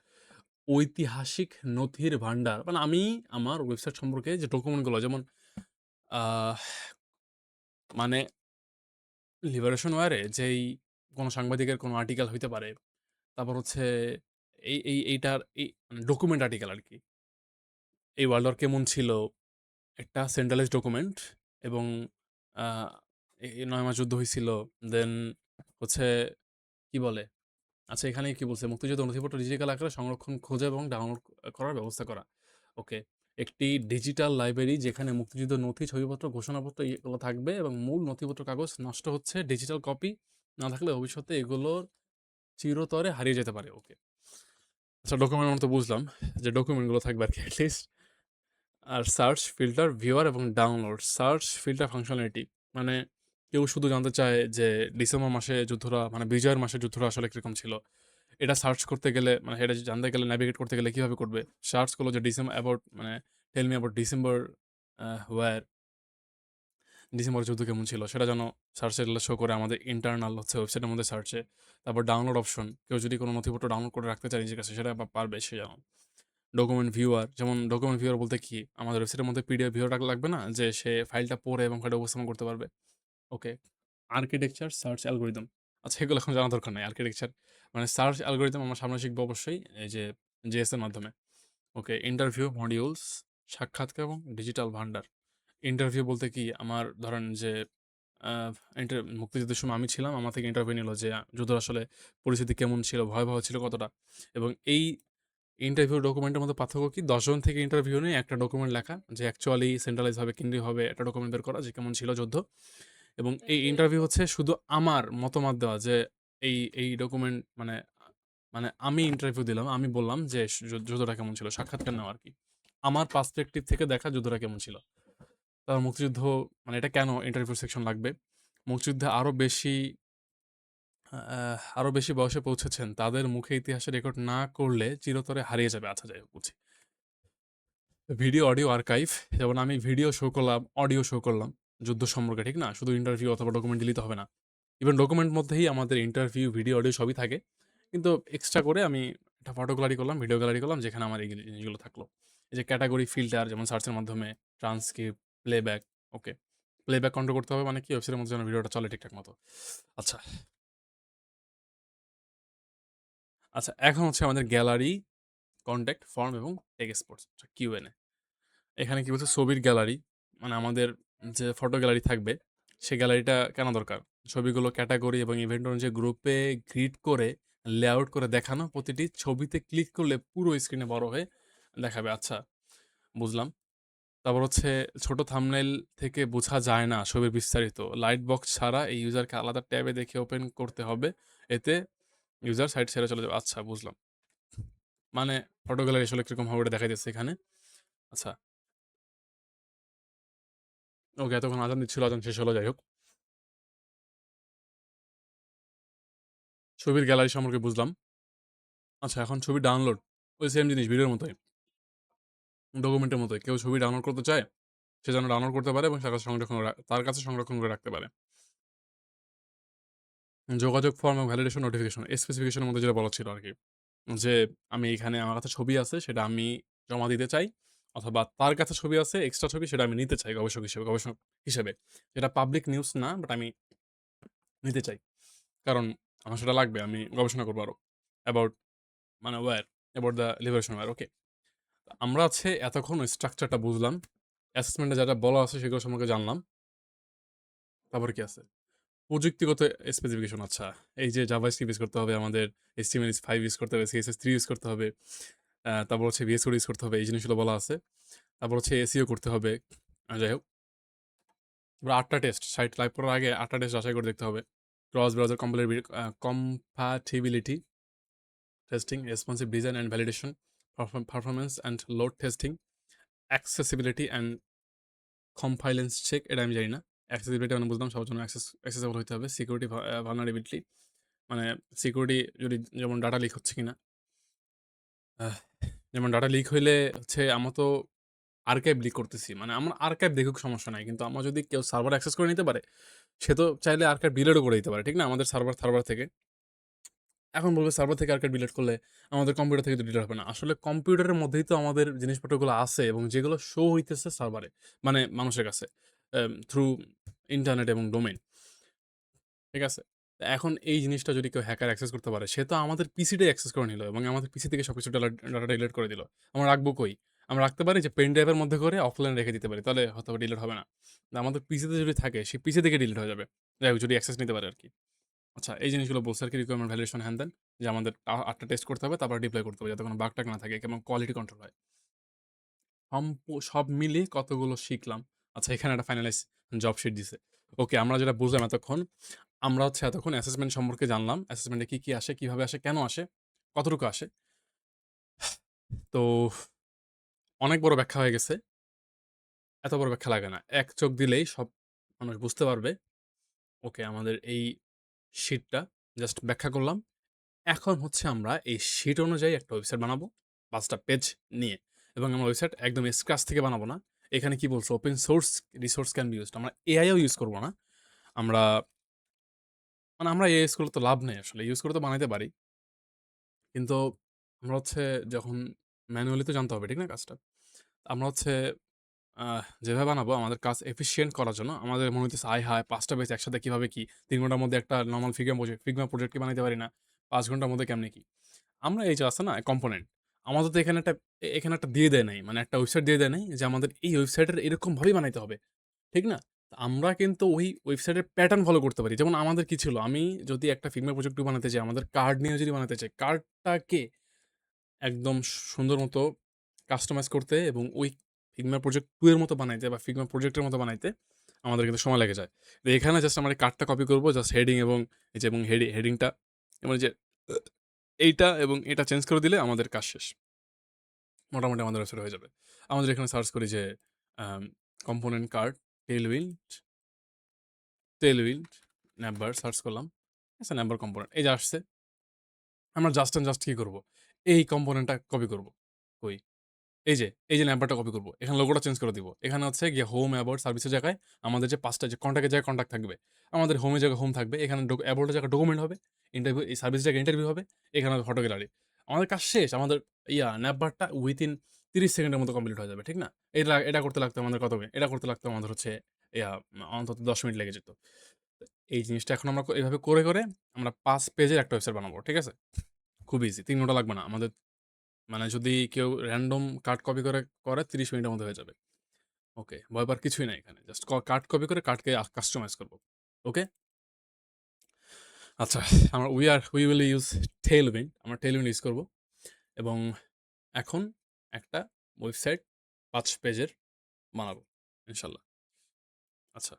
ঐতিহাসিক নথির ভান্ডার। মানে আমি আমার ওয়েবসাইট সম্পর্কে যে ডকুমেন্টগুলো, যেমন আহ মানে লিবারেশন ওয়্যারে যেই কোনো সাংবাদিকের কোনো আর্টিকেল হইতে পারে। তারপর হচ্ছে এইটার মানে ডকুমেন্ট আর্টিকেল আরকি। এই ওয়ার্ল্ড ওয়ার কেমন ছিল? একটা সেন্ট্রালাইজড ডকুমেন্ট, এবং আ ৯ মাস যুদ্ধ হইছিল। দেন হচ্ছে কি বলে? আচ্ছা, এখানে কি বলছে? মুক্তিযুদ্ধ নথিপত্র ডিজিটাল আকারে সংরক্ষণ, খোঁজা এবং ডাউনলোড করার ব্যবস্থা করা। ওকে। একটি ডিজিটাল লাইব্রেরি যেখানে মুক্তিযুদ্ধের নথি, ছবিপত্র, ঘোষণাপত্র এগুলো থাকবে, এবং মূল নথিপত্র কাগজ নষ্ট হচ্ছে, ডিজিটাল কপি না থাকলে ভবিষ্যতে এগুলোর চিরতরে হারিয়ে যেতে পারে। ওকে। আচ্ছা, ডকুমেন্ট আমরা তো বুঝলাম যে ডকুমেন্টগুলো থাকবে আরকি এটলিস্ট। আর সার্চ, ফিল্টার, ভিউয়ার এবং ডাউনলোড। সার্চ ফিল্টার ফাংশনালিটি, মানে কেউ শুধু জানতে চায় যে ডিসেম্বর মাসে যুদ্ধটা, মানে বিজয়ের মাসে যুদ্ধটা আসলে কিরকম ছিল। এটা সার্চ করতে গেলে, মানে এটা জানতে গেলে, নেভিগেট করতে গেলে কিভাবে করবে? সার্চ করলো যে মানে tell me about December war, ডিসেম্বরের যুদ্ধ কেমন ছিল, সেটা যেন সার্চে শো করে আমাদের ইন্টারনাল হচ্ছে ওয়েবসাইটের মধ্যে সার্চে। তারপর ডাউনলোড অপশন, কেউ যদি কোনো নথিপত্র ডাউনলোড করে রাখতে চায় নিজের কাছে, সেটা পারবে সে যেন। ডকুমেন্ট ভিউয়ার, যেমন ডকুমেন্ট ভিউয়ার বলতে কি, আমাদের ওয়েবসাইটের মধ্যে পিডিএফ ভিউয়ার লাগবে না, যে সে ফাইলটা পড়ে এবং ফাইলটা উপস্থাপন করতে পারবে। ওকে। Architecture, search algorithm. আচ্ছা, এগুলো এখন জানার দরকার নাই। আর্কিটেকচার মানে সার্চ অ্যালগরিদম আমরা সামনে শিখবো অবশ্যই, এই যে জেএস এর মাধ্যমে। ওকে। ইন্টারভিউ মডিউলস, সাক্ষাৎকার এবং ডিজিটাল ভান্ডার। ইন্টারভিউ বলতে কি, আমার ধরেন যে মুক্তিযুদ্ধের সময় আমি ছিলাম, আমার থেকে ইন্টারভিউ নিল যে যুদ্ধ আসলে পরিস্থিতি কেমন ছিল, ভয়াবহ ছিল কতটা, এবং এই ইন্টারভিউ ডকুমেন্টের মধ্যে পার্থক্য কি? ১০ জন থেকে ইন্টারভিউ নিয়ে একটা ডকুমেন্ট লেখা, যে অ্যাকচুয়ালি সেন্ট্রালাইজ ভাবে, কেন্দ্রীয়ভাবে একটা ডকুমেন্ট বের করা যে কেমন ছিল যুদ্ধ। এবং এই ইন্টারভিউ হচ্ছে শুধু আমার মতামত দেওয়া, যে এই ডকুমেন্ট মানে মানে আমি ইন্টারভিউ দিলাম, আমি বললাম যে যুদ্ধটা কেমন ছিল, সাক্ষাৎকার নেওয়া আরকি। আমার পার্সপেক্টিভ থেকে দেখা যুদ্ধটা কেমন ছিল। তারপর মুক্তিযুদ্ধ, মানে এটা কেন ইন্টারভিউ সেকশন লাগবে? মুক্তিযুদ্ধে আরো বেশি বয়সে পৌঁছেছেন, তাদের মুখে ইতিহাসের রেকর্ড না করলে চিরতরে হারিয়ে যাবে। আচ্ছা, যাই হোক, বুঝি। ভিডিও, অডিও আর্কাইভ, যেমন আমি ভিডিও শো করলাম, অডিও শো করলাম যুদ্ধ সম্পর্কে, ঠিক না? শুধু ইন্টারভিউ অথবা ডকুমেন্ট দিলেই তো হবে না। ইভেন ডকুমেন্ট মধ্যেই আমাদের ইন্টারভিউ, ভিডিও, অডিও সবই থাকে। কিন্তু এক্সট্রা করে আমি একটা ফটো গ্যালারি করলাম, ভিডিও গ্যালারি করলাম, যেখানে আমার এই জিনিসগুলো থাকলো। এই যে ক্যাটেগরি ফিল্টার, যেমন সার্চের মাধ্যমে ট্রান্সক্রিপ্ট, প্লেব্যাক। ওকে। প্লেব্যাক কন্ট্রোল করতে হবে, মানে কি? ওয়েবসাইটের মধ্যে যেন ভিডিওটা চলে ঠিকঠাক মতো। আচ্ছা। আচ্ছা, এখন হচ্ছে আমাদের গ্যালারি কনট্যাক্ট, ফর্ম এবং টেক স্পোর্টস, কিউএনএ। এখানে কি বলছে, ছবির গ্যালারি, মানে আমাদের যে ফটো গ্যালারি থাকবে সেই গ্যালারিটা কেন দরকার? ছবিগুলো ক্যাটাগরি এবং ইভেন্ট অনুযায়ী গ্রুপে গ্রিড করে লেআউট করে দেখানো, প্রতিটি ছবিতে ক্লিক করলে পুরো স্ক্রিনে বড় হয়ে দেখাবে। আচ্ছা, বুঝলাম। তারপর হচ্ছে ছোট থাম্বনেইল থেকে বোঝা যায় না ছবির বিস্তারিত। লাইট বক্স ছাড়া এই ইউজারকে আলাদা ট্যাবে দেখে ওপেন করতে হবে। এতে ইউজার সাইট ছেড়ে চলে যাবে। আচ্ছা, বুঝলাম। মানে ফটো গ্যালারি আসলে কিরকম হবে ওটা দেখাই দিচ্ছে এখানে। আচ্ছা, ওকে, এতক্ষণ আজান দিচ্ছিল, আজান শেষ হলো, যাই হোক। ছবির গ্যালারি সম্পর্কে বুঝলাম। আচ্ছা, এখন ছবি ডাউনলোড, ওই সেম জিনিস, ভিডিওর মতোই, ডকুমেন্টের মতোই। কেউ ছবি ডাউনলোড করতে চায়, সে যেন ডাউনলোড করতে পারে এবং তার কাছে সংরক্ষণ করে রাখতে পারে। যোগাযোগ ফর্ম এবং ভ্যালিডেশন নোটিফিকেশন, স্পেসিফিকেশনের মধ্যে যেটা বলা ছিল আর কি, যে আমি এখানে আমার কাছে ছবি আছে, সেটা আমি জমা দিতে চাই, অথবা তার কাছে ছবি আছে, এক্সট্রা ছবি, সেটা আমি নিতে চাই গবেষক হিসেবে। এটা পাবলিক নিউজ না, বাট আমি নিতে চাই, কারণ আমার সেটা লাগবে, আমি গবেষণা করবো আরো অ্যাবাউট, মানে war, about the liberation war. Okay, আমরা আছে এতক্ষণ ওই স্ট্রাকচারটা বুঝলাম, অ্যাসেসমেন্টে যেটা বলা আছে সেগুলো সম্পর্কে জানলাম। তারপরে কি আছে? প্রযুক্তিগত স্পেসিফিকেশন। আচ্ছা, এই যে জাভাস্ক্রিপ্ট ইউজ করতে হবে আমাদের, HTML5 ইউজ করতে হবে, CSS3 ইউজ করতে হবে, তারপর হচ্ছে VS Code ইউজ করতে হবে, এই জিনিসগুলো বলা আছে। তারপর হচ্ছে এসইও করতে হবে। যাই হোক, এবার 8টা টেস্ট, সাইট লাইভ করার আগে 8টা টেস্ট যাচাই করে দেখতে হবে। Cross browser compatibility testing, responsive design and validation, performance and load testing, accessibility and compliance check, এটা আমি জানি না। অ্যাক্সেসিবিলিটি মানে বুঝলাম, সবার জন্য অ্যাক্সেসেবল হতে হবে। সিকিউরিটি ভালনারেবিলিটি, মানে সিকিউরিটি, যদি যেমন ডাটা লিক হচ্ছে কিনা, আহ, যেমন ডাটা লিক হইলে হচ্ছে আমরা তো আর্কাইভ লিক করতেছি, মানে আমার আর্কাইভ দেখুক সমস্যা নাই, কিন্তু আমার যদি কেউ সার্ভার অ্যাক্সেস করে নিতে পারে, সে তো চাইলে আর্কাইভ ডিলিটও করে দিতে পারে, ঠিক না? আমাদের সার্ভার থেকে এখন বলবে সার্ভার থেকে আর্কাইভ ডিলিট করলে আমাদের কম্পিউটার থেকে তো ডিলিট হবে না। আসলে কম্পিউটারের মধ্যেই তো আমাদের জিনিসপত্রগুলো আছে এবং যেগুলো শো হইতেছে সার্ভারে, মানে মানুষের কাছে, থ্রু ইন্টারনেট এবং ডোমেইন, ঠিক আছে? তো এখন এই জিনিসটা যদি কেউ হ্যাকার অ্যাক্সেস করতে পারে, সে তো আমাদের পিসিটাই অ্যাক্সেস করে নিল এবং আমাদের পিসি থেকে সবকিছু ডাটা ডিলিট করে দিল। আমরা রাখবো কই? আমরা রাখতে পারি যে পেন ড্রাইভের মধ্যে করে অফলাইন রেখে দিতে পারি, তাহলে হয়তো ডিলিট হবে না। আমাদের পিসিতে যদি থাকে, সেই পিসি থেকে ডিলিট হয়ে যাবে, যাই হোক, যদি অ্যাক্সেস নিতে পারে আর কি। আচ্ছা, এই জিনিসগুলো বলছে আর কি, রিকোয়ারমেন্ট ভ্যালিডেশন হ্যান দেন, যে আমাদের 8টা টেস্ট করতে হবে, তারপর ডিপ্লয় করতে হবে, যাতে কোনো বাগ টাগ না থাকে এবং কোয়ালিটি কন্ট্রোল হয়। সব মিলিয়ে কতগুলো শিখলাম। আচ্ছা, এখানে একটা ফাইনালাইজ জব শিট দিছে। ওকে, আমরা যেটা বুঝলাম এতক্ষণ, আমরা হচ্ছে এতক্ষণ অ্যাসেসমেন্ট সম্পর্কে জানলাম। অ্যাসেসমেন্টে কি আসে, কিভাবে আসে, কেন আসে, কতটুকু আসে। তো অনেক বড় ব্যাখ্যা হয়ে গেছে। এত বড় ব্যাখ্যা লাগে না। এক চোখ দিলেই সব মানুষ বুঝতে পারবে। ওকে, আমাদের এই শিটটা জাস্ট ব্যাখ্যা করলাম। এখন হচ্ছে আমরা এই শিট অনুযায়ী একটা ওয়েবসাইট বানাবো, 5টা পেজ নিয়ে, এবং আমরা ওয়েবসাইট একদম স্ক্র্যাচ থেকে বানাবো না। এখানে কি বলছে, open source resource can be used. আমরা এআইও ইউজ করবো না। আমরা, মানে আমরা এআই ইউজ করলে তো লাভ নেই আসলে, ইউজ করে তো বানাইতে পারি, কিন্তু আমরা হচ্ছে যখন ম্যানুয়ালি তো জানতে হবে, ঠিক না কাজটা? আমরা হচ্ছে যেভাবে বানাবো আমাদের কাজ এফিসিয়েন্ট করার জন্য, আমাদের মনে হইতেছে আয় হায় 5টা পেজ একসাথে কিভাবে কি 3 ঘন্টার মধ্যে একটা নরমাল ফিগমা প্রজেক্ট কি বানাইতে পারি না? 5 ঘন্টার মধ্যে কেমনে কি? আমরা এই যে আছে না কম্পোনেন্ট, আমাদের তো এখানে একটা দিয়ে দেয় নাই, মানে একটা ওয়েবসাইট দিয়ে দেয় নাই যে আমাদের এই ওয়েবসাইটের এরকমভাবেই বানাইতে হবে, ঠিক না? তো আমরা কিন্তু ওই ওয়েবসাইটের প্যাটার্ন ফলো করতে পারি। যেমন আমাদের কি ছিল, আমি যদি একটা ফিগমা প্রজেক্ট বানাতে চাই, আমাদের কার্ড নিয়ে যদি বানাতে চাই, কার্ডটাকে একদম সুন্দর মতো কাস্টমাইজ করতে এবং ওই ফিগমা প্রজেক্ট 2 এর মতো বানাইতে বা ফিগমা প্রজেক্টের মতো বানাইতে আমাদের কিন্তু সময় লেগে যায়। তো এখানে জাস্ট আমরা এই কার্ডটা কপি করব, জাস্ট হেডিং এবং এই যে এবং হেডিংটা এবং এই যে এইটা এবং এটা চেঞ্জ করে দিলে আমাদের কাজ শেষ। মোটামুটি আমাদের ওয়েবসাইট হয়ে যাবে। আমাদের এখানে সার্চ করি যে কম্পোনেন্ট কার্ড, টেইলউইন্ড, টেইলউইন্ড, ন্যাভবার সার্চ করলাম। আচ্ছা, ন্যাভবার কম্পোনেন্ট এই যে আসছে। আমরা জাস্ট অ্যান্ড জাস্ট কি করব? এই কম্পোনেন্টটা কপি করব। কই? এই যে নাম্বারটা কপি করব। এখানে লোগোটা চেঞ্জ করে দিব। এখানে হচ্ছে গিয়ে হোম, অ্যাবাউট, সার্ভিসের জায়গায় আমাদের যে ৫টা যে কনট্যাক্টের জায়গায় কনট্যাক্ট থাকবে। আমাদের হোমের জায়গায় হোম থাকবে। এখানে অ্যাবাউটের জায়গায় ডকুমেন্ট হবে। ইন্টারভিউ, এই সার্ভিসের জায়গায় ইন্টারভিউ হবে। এখানে হবে ফটো গ্যালারি। আমাদের কাজ শেষ। আমাদের নাম্বারটা উইথিন ৩০ সেকেন্ডের মতো কমপ্লিট হয়ে যাবে। ঠিক না? এটা করতে লাগতো আমাদের কত মিনিট? এটা করতে লাগতো আমাদের হচ্ছে ইয়া অন্তত ১০ মিনিট লেগে যেত। এই জিনিসটা এখন আমরা এভাবে করে আমরা ৫ পেজের একটা ওয়েবসাইট বানাবো। ঠিক আছে? খুব ইজি। ৩ ঘন্টা লাগবে না। আমাদের মানে যদি কেউ র‍্যান্ডম কার্ড কপি করে ৩০ মিনিটের মধ্যে হয়ে যাবে। ওকে, ভয় পাওয়ার কিছুই নাই এখানে। জাস্ট কার্ড কপি করে কার্ডকে কাস্টমাইজ করব। ওকে? আচ্ছা, উই উইল ইউজ Tailwind, আমরা Tailwind ইউজ করব এবং এখন একটা ওয়েবসাইট ৫ পেজের বানাবো ইনশাআল্লাহ। আচ্ছা।